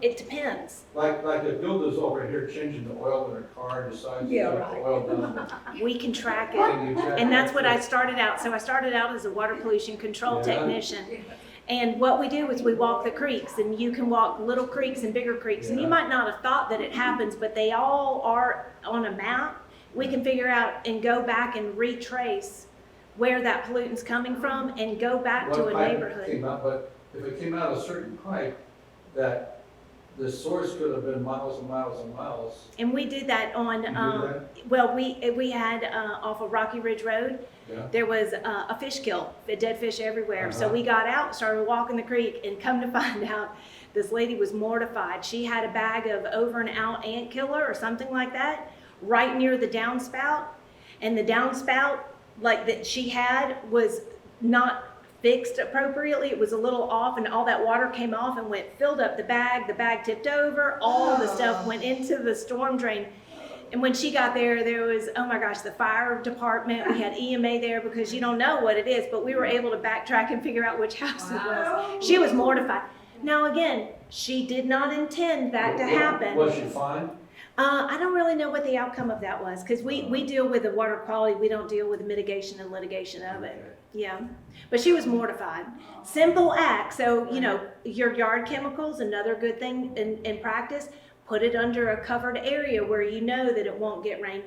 It depends. Like if Gilda's over here changing the oil in her car, decides to Yeah, put right. the oil down. We can track it. Can you track And that's what that? I started out. So I started out as a water pollution control Yeah. technician. And what we do is we walk the creeks, and you can walk little creeks and bigger creeks. And you Yeah. might not have thought that it happens, but they all are on a map. We can figure out and go back and retrace where that pollutant's coming from and go back to What a pipe neighborhood. came out, but if it came out a certain pipe, that the source could have been miles and miles and miles. And we did that on, You do that? well, we had off of Rocky Ridge Road, Yeah. there was a fish kill, dead fish everywhere. So Uh-huh. we got out, started walking the creek, and come to find out, this lady was mortified. She had a bag of over and out ant killer or something like that right near the downspout. And the downspout, like that she had, was not fixed appropriately. It was a little off, and all that water came off and filled up the bag tipped over, all the stuff went into the storm drain. And when she got there, there was, oh my gosh, the fire department, we had EMA there, because you don't know what it is, but we were able to backtrack and figure out which house it was. She was mortified. Now again, she did not intend that to happen. Was she fine? I don't really know what the outcome of that was, because we deal with the water quality, we don't deal with the mitigation and litigation of it. Yeah, but she was mortified. Simple act. So, your yard chemicals, another good thing in practice, put it under a covered area where you know that it won't get rain.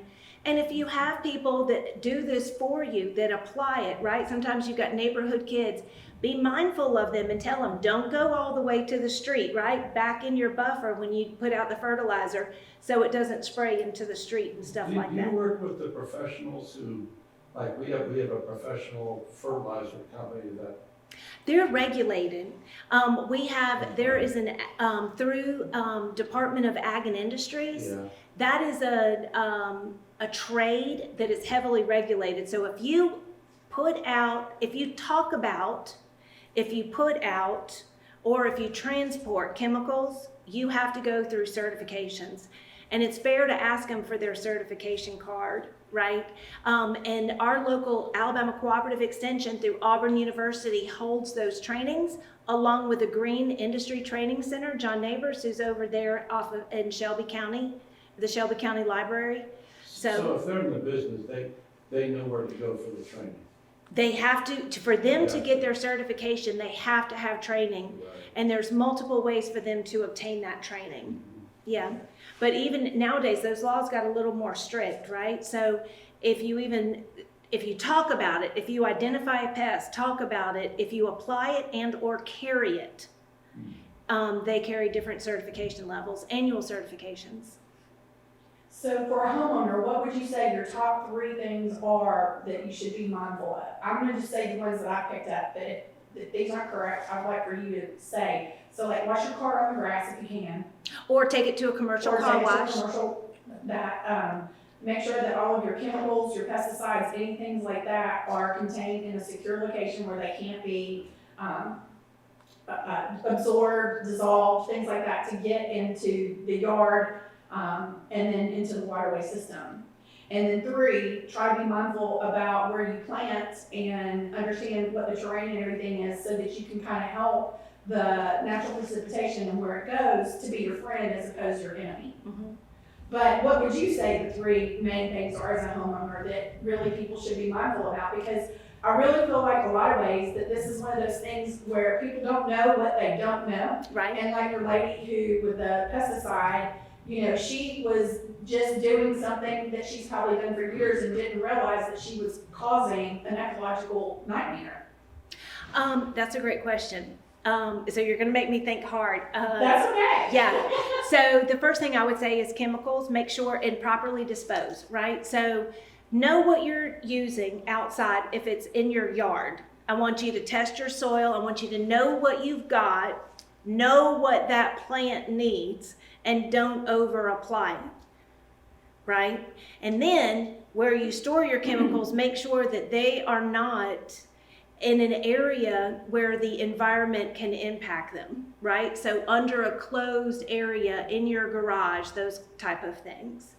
And if you have people that do this for you, that apply it, right? Sometimes you've got neighborhood kids. Be mindful of them and tell them, don't go all the way to the street, right? Back in your buffer when you put out the fertilizer so it doesn't spray into the street and stuff like Do you that. work with the professionals who, like we have a professional fertilizer company that, They're regulated. There is through Department of Ag and Industries, that is a trade that is heavily regulated. So if you put out, if you put out, or if you transport chemicals, you have to go through certifications. And it's fair to ask them for their certification card, right? And our local Alabama Cooperative Extension through Auburn University holds those trainings, along with the Green Industry Training Center, John Neighbors, who's over there in Shelby County, the Shelby County Library. so if they're in the business, they know where to go for the training. They have to, for them to get their certification, they have to have training. And there's multiple ways for them to obtain that training. Yeah. But even nowadays, those laws got a little more strict, right? So if you talk about it, if you identify a pest, talk about it, if you apply it and or carry it, they carry different certification levels, annual certifications. So for a homeowner, what would you say your top 3 things are that you should be mindful of? I'm gonna just say the ones that I picked up, that if these aren't correct, I'd like for you to say. So like wash your car on the grass if you can. Or take it to a commercial Or car take it to a wash. commercial, make sure that all of your chemicals, your pesticides, any things like that are contained in a secure location where they can't be absorbed, dissolved, things like that to get into the yard and then into the waterway system. And then 3, try to be mindful about where you plant and understand what the terrain and everything is so that you can kind of help the natural precipitation and where it goes to be your friend as opposed to your enemy. Mhm. But what would you say the 3 main things are as a homeowner that really people should be mindful about? Because I really feel like a lot of ways that this is one of those things where people don't know what they don't know. Right? And like your lady who, with the pesticide, you know, she was just doing something that she's probably done for years and didn't realize that she was causing an ecological nightmare. That's a great question. So you're going to make me think hard. That's okay. Yeah. So the first thing I would say is chemicals. Make sure and properly dispose, right? So know what you're using outside if it's in your yard. I want you to test your soil. I want you to know what you've got, know what that plant needs, and don't over apply it, right? And then where you store your chemicals, make sure that they are not in an area where the environment can impact them, right? So under a closed area in your garage, those type of things.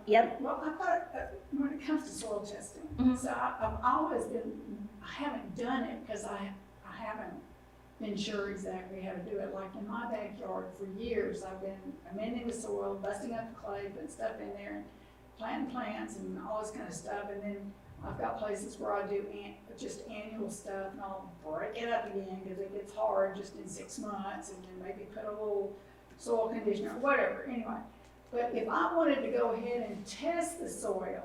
Yep. Well, I thought, when it comes to soil testing, Mhm. so I've always been, I haven't done it because I haven't been sure exactly how to do it. Like in my backyard for years, I've been amending the soil, busting up the clay, putting stuff in there, and planting plants and all this kind of stuff. And then I've got places where I do just annual stuff, and I'll break it up again because it gets hard just in 6 months, and then maybe put a little soil conditioner, whatever, anyway. But if I wanted to go ahead and test the soil,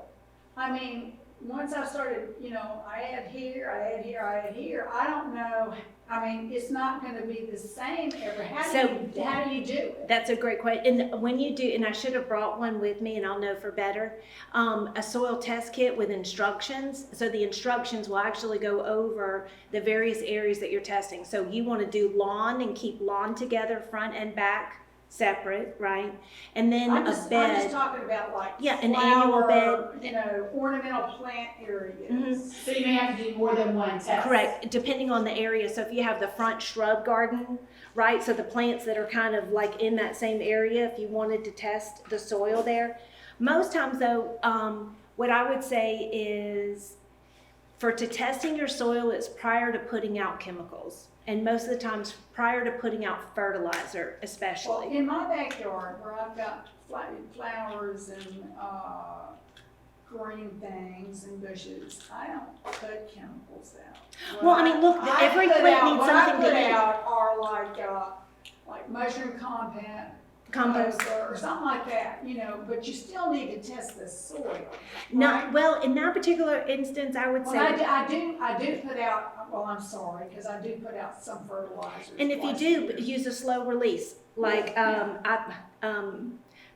I mean, once I started, you know, I add here, I don't know, I mean, it's not gonna be the same ever. How do you do it? That's a great question. And when you do, and I should have brought one with me and I'll know for better, a soil test kit with instructions. So the instructions will actually go over the various areas that you're testing. So you want to do lawn and keep lawn together, front and back, separate, right? And then I'm a just bed. talking about like Yeah, an annual flower, bed. you know, ornamental plant areas. Mhm. So you may have to do more than one test. Correct, depending on the area. So if you have the front shrub garden, right? So the plants that are kind of like in that same area, if you wanted to test the soil there. Most times though, what I would say is for testing your soil, it's prior to putting out chemicals. And most of the times prior to putting out fertilizer, Well, especially. in my backyard where I've got flowers and green things and bushes, I don't put chemicals out. Well, I mean, look, every plant needs something to What I eat. put out are like mushroom Compost. or something like that, you know, but you still need to test the soil. Not, right? well, in that particular instance, I would Well, say. I do put out, well, I'm sorry, because I do put out some fertilizers. And if you twice a do, year. use a slow release, like,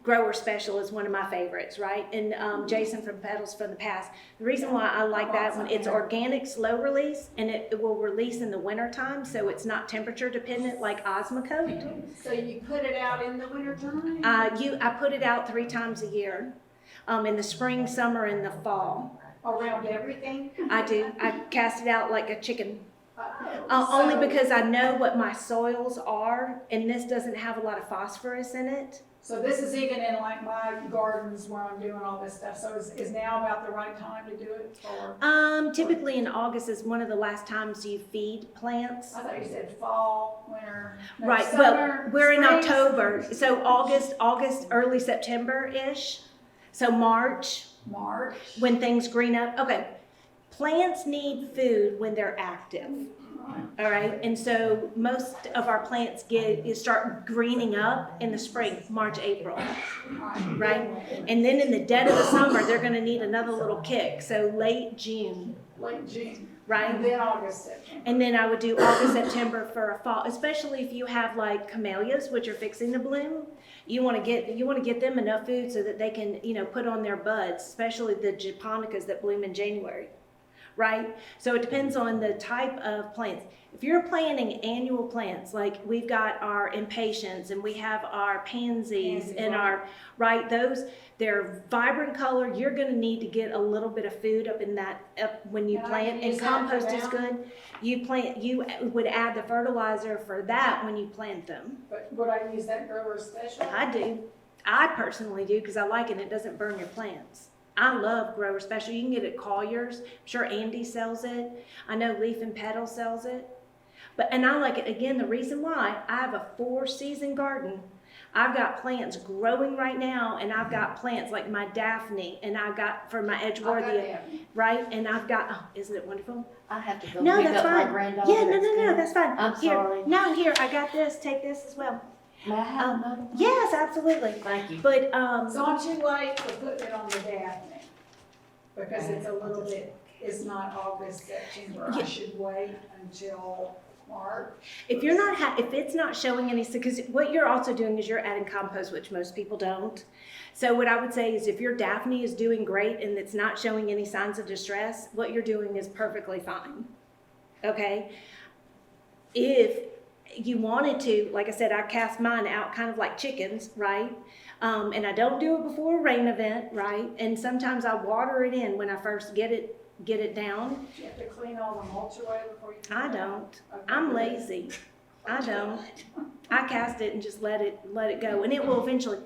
Grower Special is one of my favorites, right? And, Jason from Petals from the Past. The reason why I like that one, it's organic slow release, and it will release in the winter time, so it's not temperature dependent like Osmocote. So you put it out in the wintertime? I put it out 3 times a year, in the spring, summer, and the fall. Around everything? I do, I cast it out like a chicken. Only because I know what my soils are, and this doesn't have a lot of phosphorus in it. So this is even in like my gardens where I'm doing all this stuff, so is now about the right time to do it, or? Typically in August is one of the last times you feed plants. I thought you said fall, winter. no, Right, summer, well, we're in spring. October, so August, early September-ish. So March, March. when things green up. Okay, plants need food when they're active. All right, and so most of our plants start greening up in the spring, March, April, right? And then in the dead of the summer, they're gonna need another little kick, so late June, Late June, right? and then August, September. And then I would do August, September for a fall, especially if you have like camellias, which are fixing to bloom. You want to get them enough food so that they can, put on their buds, especially the japonicas that bloom in January, right? So it depends on the type of plants. If you're planting annual plants, like we've got our impatiens and we have our pansies and they're vibrant color, you're gonna need to get a little bit of food up when you And I plant, can and use that for compost is them? good. You would add the fertilizer for that when you plant them. But would I use that grower special? I do. I personally do because I like it and it doesn't burn your plants. I love Grower Special. You can get it at Collier's. I'm sure Andy sells it. I know Leaf and Petal sells it. And I like it. Again, the reason why, I have a 4-season garden. I've got plants growing right now, and I've got plants like my Daphne, and I've got for my Edgeworthia, right? And I've got, isn't it wonderful? I have to go No, pick that's up my fine. granddaughter. Yeah, at no, school. that's fine. I'm sorry. Here, I got this. Take this as well. May I have another one? Yes, absolutely. Thank you. But, So I'm too late for putting it on the Daphne, because it's a little bit, it's not August, September. I should wait until March. if it's not showing any, because what you're also doing is you're adding compost, which most people don't. So what I would say is if your Daphne is doing great and it's not showing any signs of distress, what you're doing is perfectly fine. Okay? If you wanted to, like I said, I cast mine out kind of like chickens, right? And I don't do it before a rain event, right? And sometimes I water it in when I first get it down. You have to clean all the mulch away before you. I don't. I'm lazy. I don't. I cast it and just let it go, and it will eventually.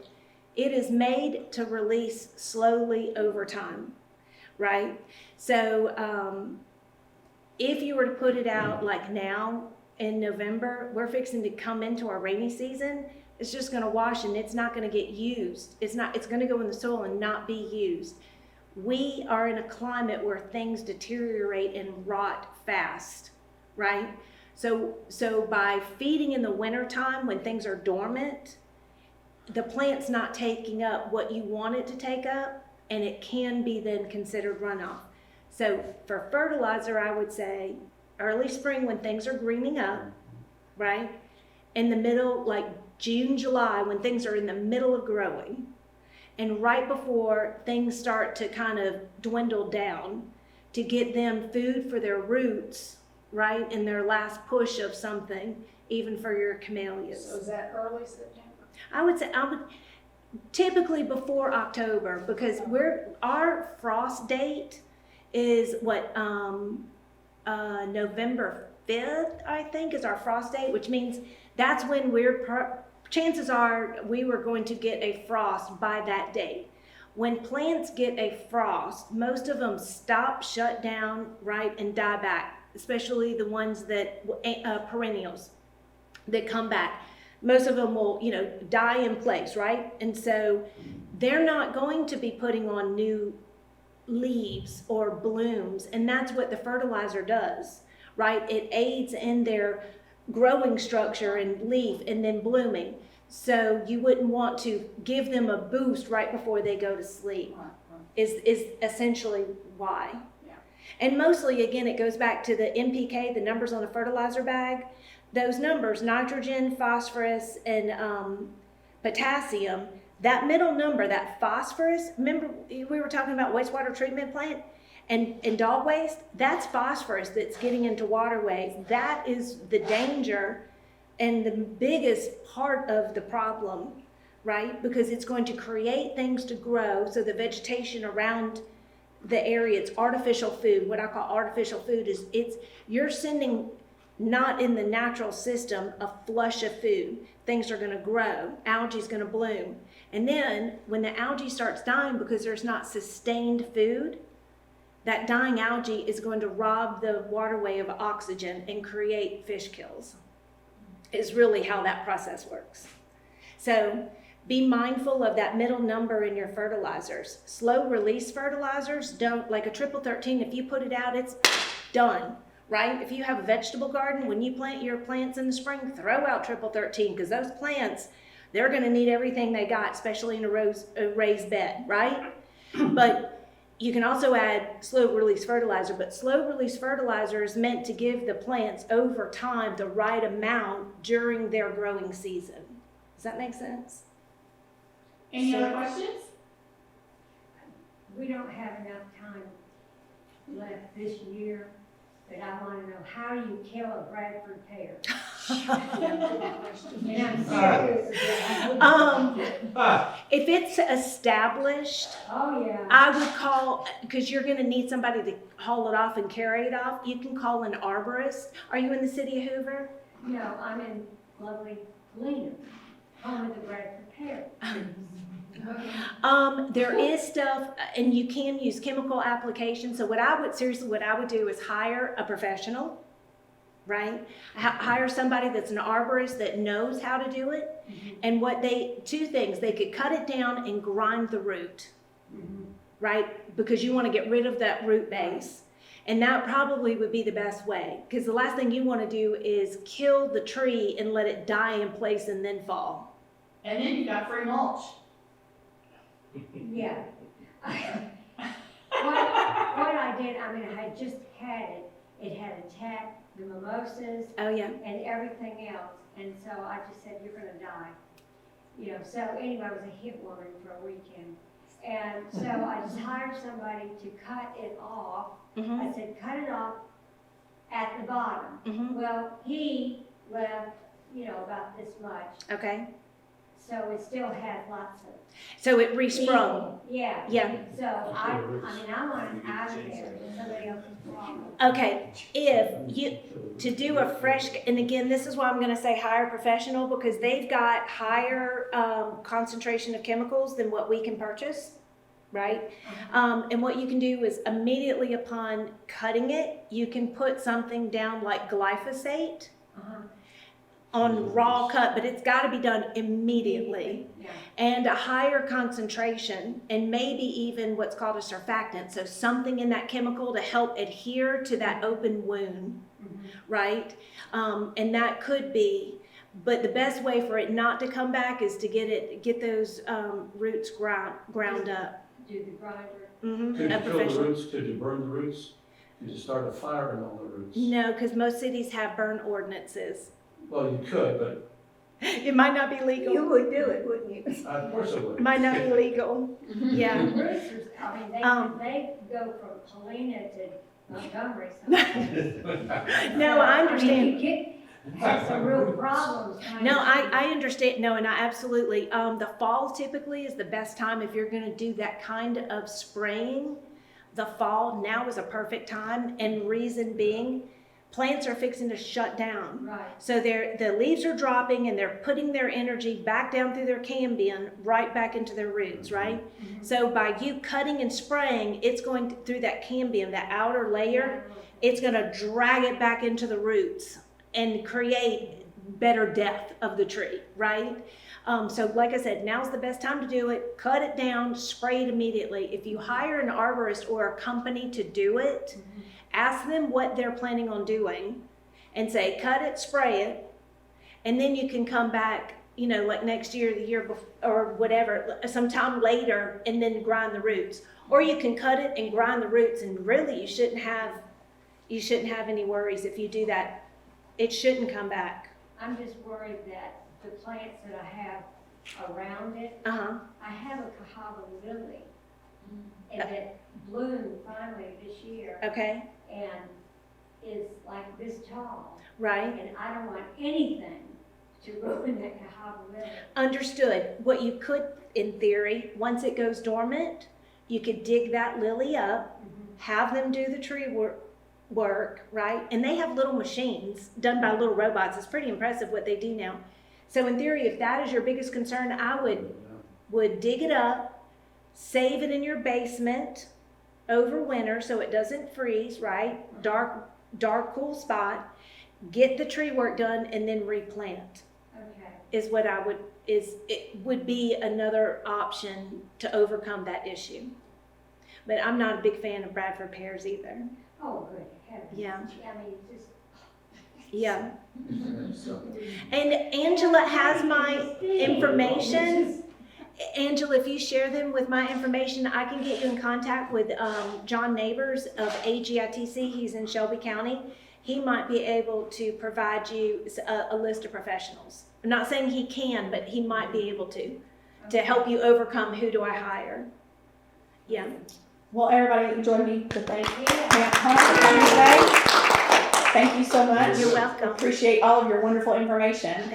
It is made to release slowly over time, right? So if you were to put it out like now in November, we're fixing to come into our rainy season. It's just going to wash and it's not going to get used. It's going to go in the soil and not be used. We are in a climate where things deteriorate and rot fast, right? So by feeding in the wintertime when things are dormant, the plant's not taking up what you want it to take up, and it can be then considered runoff. So for fertilizer, I would say early spring when things are greening up, right? In the middle, like June, July, when things are in the middle of growing, and right before things start to kind of dwindle down, to get them food for their roots, right? In their last push of something, even for your camellias. So is that early September? I would typically before October, because our frost date is November 5th, I think, is our frost date, which means that's when chances are we were going to get a frost by that date. When plants get a frost, most of them stop, shut down, right, and die back, especially the ones that, perennials that come back. Most of them will, die in place, right? And so they're not going to be putting on new leaves or blooms, and that's what the fertilizer does, right? It aids in their growing structure and leaf and then blooming. So you wouldn't want to give them a boost right before they go to sleep, is essentially why. Yeah. And mostly, again, it goes back to the NPK, the numbers on a fertilizer bag. Those numbers, nitrogen, phosphorus, and potassium, that middle number, that phosphorus, remember we were talking about wastewater treatment plant and dog waste? That's phosphorus that's getting into waterways. That is the danger and the biggest part of the problem, right? Because it's going to create things to grow, so the vegetation around the area, it's artificial food. What I call artificial food is you're sending not in the natural system a flush of food. Things are going to grow, algae's going to bloom. And then when the algae starts dying because there's not sustained food, that dying algae is going to rob the waterway of oxygen and create fish kills, is really how that process works. So be mindful of that middle number in your fertilizers. Slow release fertilizers don't, like a triple 13, if you put it out, it's done, right? If you have a vegetable garden, when you plant your plants in the spring, throw out triple 13, because those plants, they're gonna need everything they got, especially in a raised bed, right? But you can also add slow release fertilizer, but slow release fertilizer is meant to give the plants over time the right amount during their growing season. Does that make sense? Any other questions? We don't have enough time left this year, but I wanna know, how do you kill a Bradford pear? And I'm serious. If it's established, Oh, yeah. I would call, because you're gonna need somebody to haul it off and carry it off, you can call an arborist. Are you in the city of Hoover? No, I'm in lovely Galena, home of the Bradford pear. There is stuff, and you can use chemical application. So what I would do is hire a professional, right? Hire somebody that's an arborist that knows how to do it. And two things, they could cut it down and grind the root, right? Because you want to get rid of that root base. And that probably would be the best way, because the last thing you want to do is kill the tree and let it die in place and then fall. And then you got free mulch. Yeah. What I did, I mean, I had just had it. It had attacked the mimosas Oh, yeah. and everything else. And so I just said, you're gonna die. You know, so anyway, I was a hit woman for a weekend. And so I just hired somebody to cut it off. I said, cut it off at the bottom. Well, he left, about this much. Okay. So it still has lots of. So it resprung. Yeah. Yeah. So I want it out of there, it's somebody else's problem. Okay, to do a fresh, and again, this is why I'm gonna say hire a professional, because they've got higher concentration of chemicals than what we can purchase, right? And what you can do is immediately upon cutting it, you can put something down like glyphosate on raw cut, but it's gotta be done immediately. Yeah. And a higher concentration, and maybe even what's called a surfactant, so something in that chemical to help adhere to that open wound, right? And that could be, but the best way for it not to come back is to get those roots ground up. Do the grinder. Could you kill the roots? Could you burn the roots? Could you start a fire in all the roots? No, because most cities have burn ordinances. Well, you could, but It might not be legal. You would do it, wouldn't you? of course it would. Might not be legal. Yeah. The roots are, I mean, they go from Helena to Montgomery sometimes. No, I understand. I mean, you have some real problems. No, I understand. No, and I absolutely. The fall typically is the best time if you're going to do that kind of spraying. The fall now is a perfect time, and reason being, plants are fixing to shut down. Right. So the leaves are dropping, and they're putting their energy back down through their cambium, right back into their roots, right? So by you cutting and spraying, it's going through that cambium, that outer layer. It's going to drag it back into the roots and create better depth of the tree, right? So like I said, now's the best time to do it. Cut it down, spray it immediately. If you hire an arborist or a company to do it, ask them what they're planning on doing and say, cut it, spray it, and then you can come back, like next year, the year before, or whatever, sometime later, and then grind the roots. Or you can cut it and grind the roots, and really you shouldn't have any worries if you do that. It shouldn't come back. I'm just worried that the plants that I have around it, Uh-huh. I have a Cahaba lily, and it bloomed finally this year, Okay, and is like this tall, right. and I don't want anything to ruin that Cahaba lily. Understood. What you could, in theory, once it goes dormant, you could dig that lily up, have them do the tree work, right? And they have little machines done by little robots. It's pretty impressive what they do now. So in theory, if that is your biggest concern, I would dig it up, save it in your basement over winter so it doesn't freeze, right? Dark, cool spot. Get the tree work done and then replant. Okay. is what it would be another option to overcome that issue. But I'm not a big fan of Bradford pears either. Oh, good heavens. Yeah. I mean, just. Yeah. And Angela has my information. Angela, if you share them with my information, I can get you in contact with John Neighbors of AGITC. He's in Shelby County. He might be able to provide you a list of professionals. I'm not saying he can, but he might be able to help you overcome who do I hire. Yeah. Well, everybody join me to thank Aunt Hana for coming today. Thank you so much. You're welcome. Appreciate all of your wonderful information.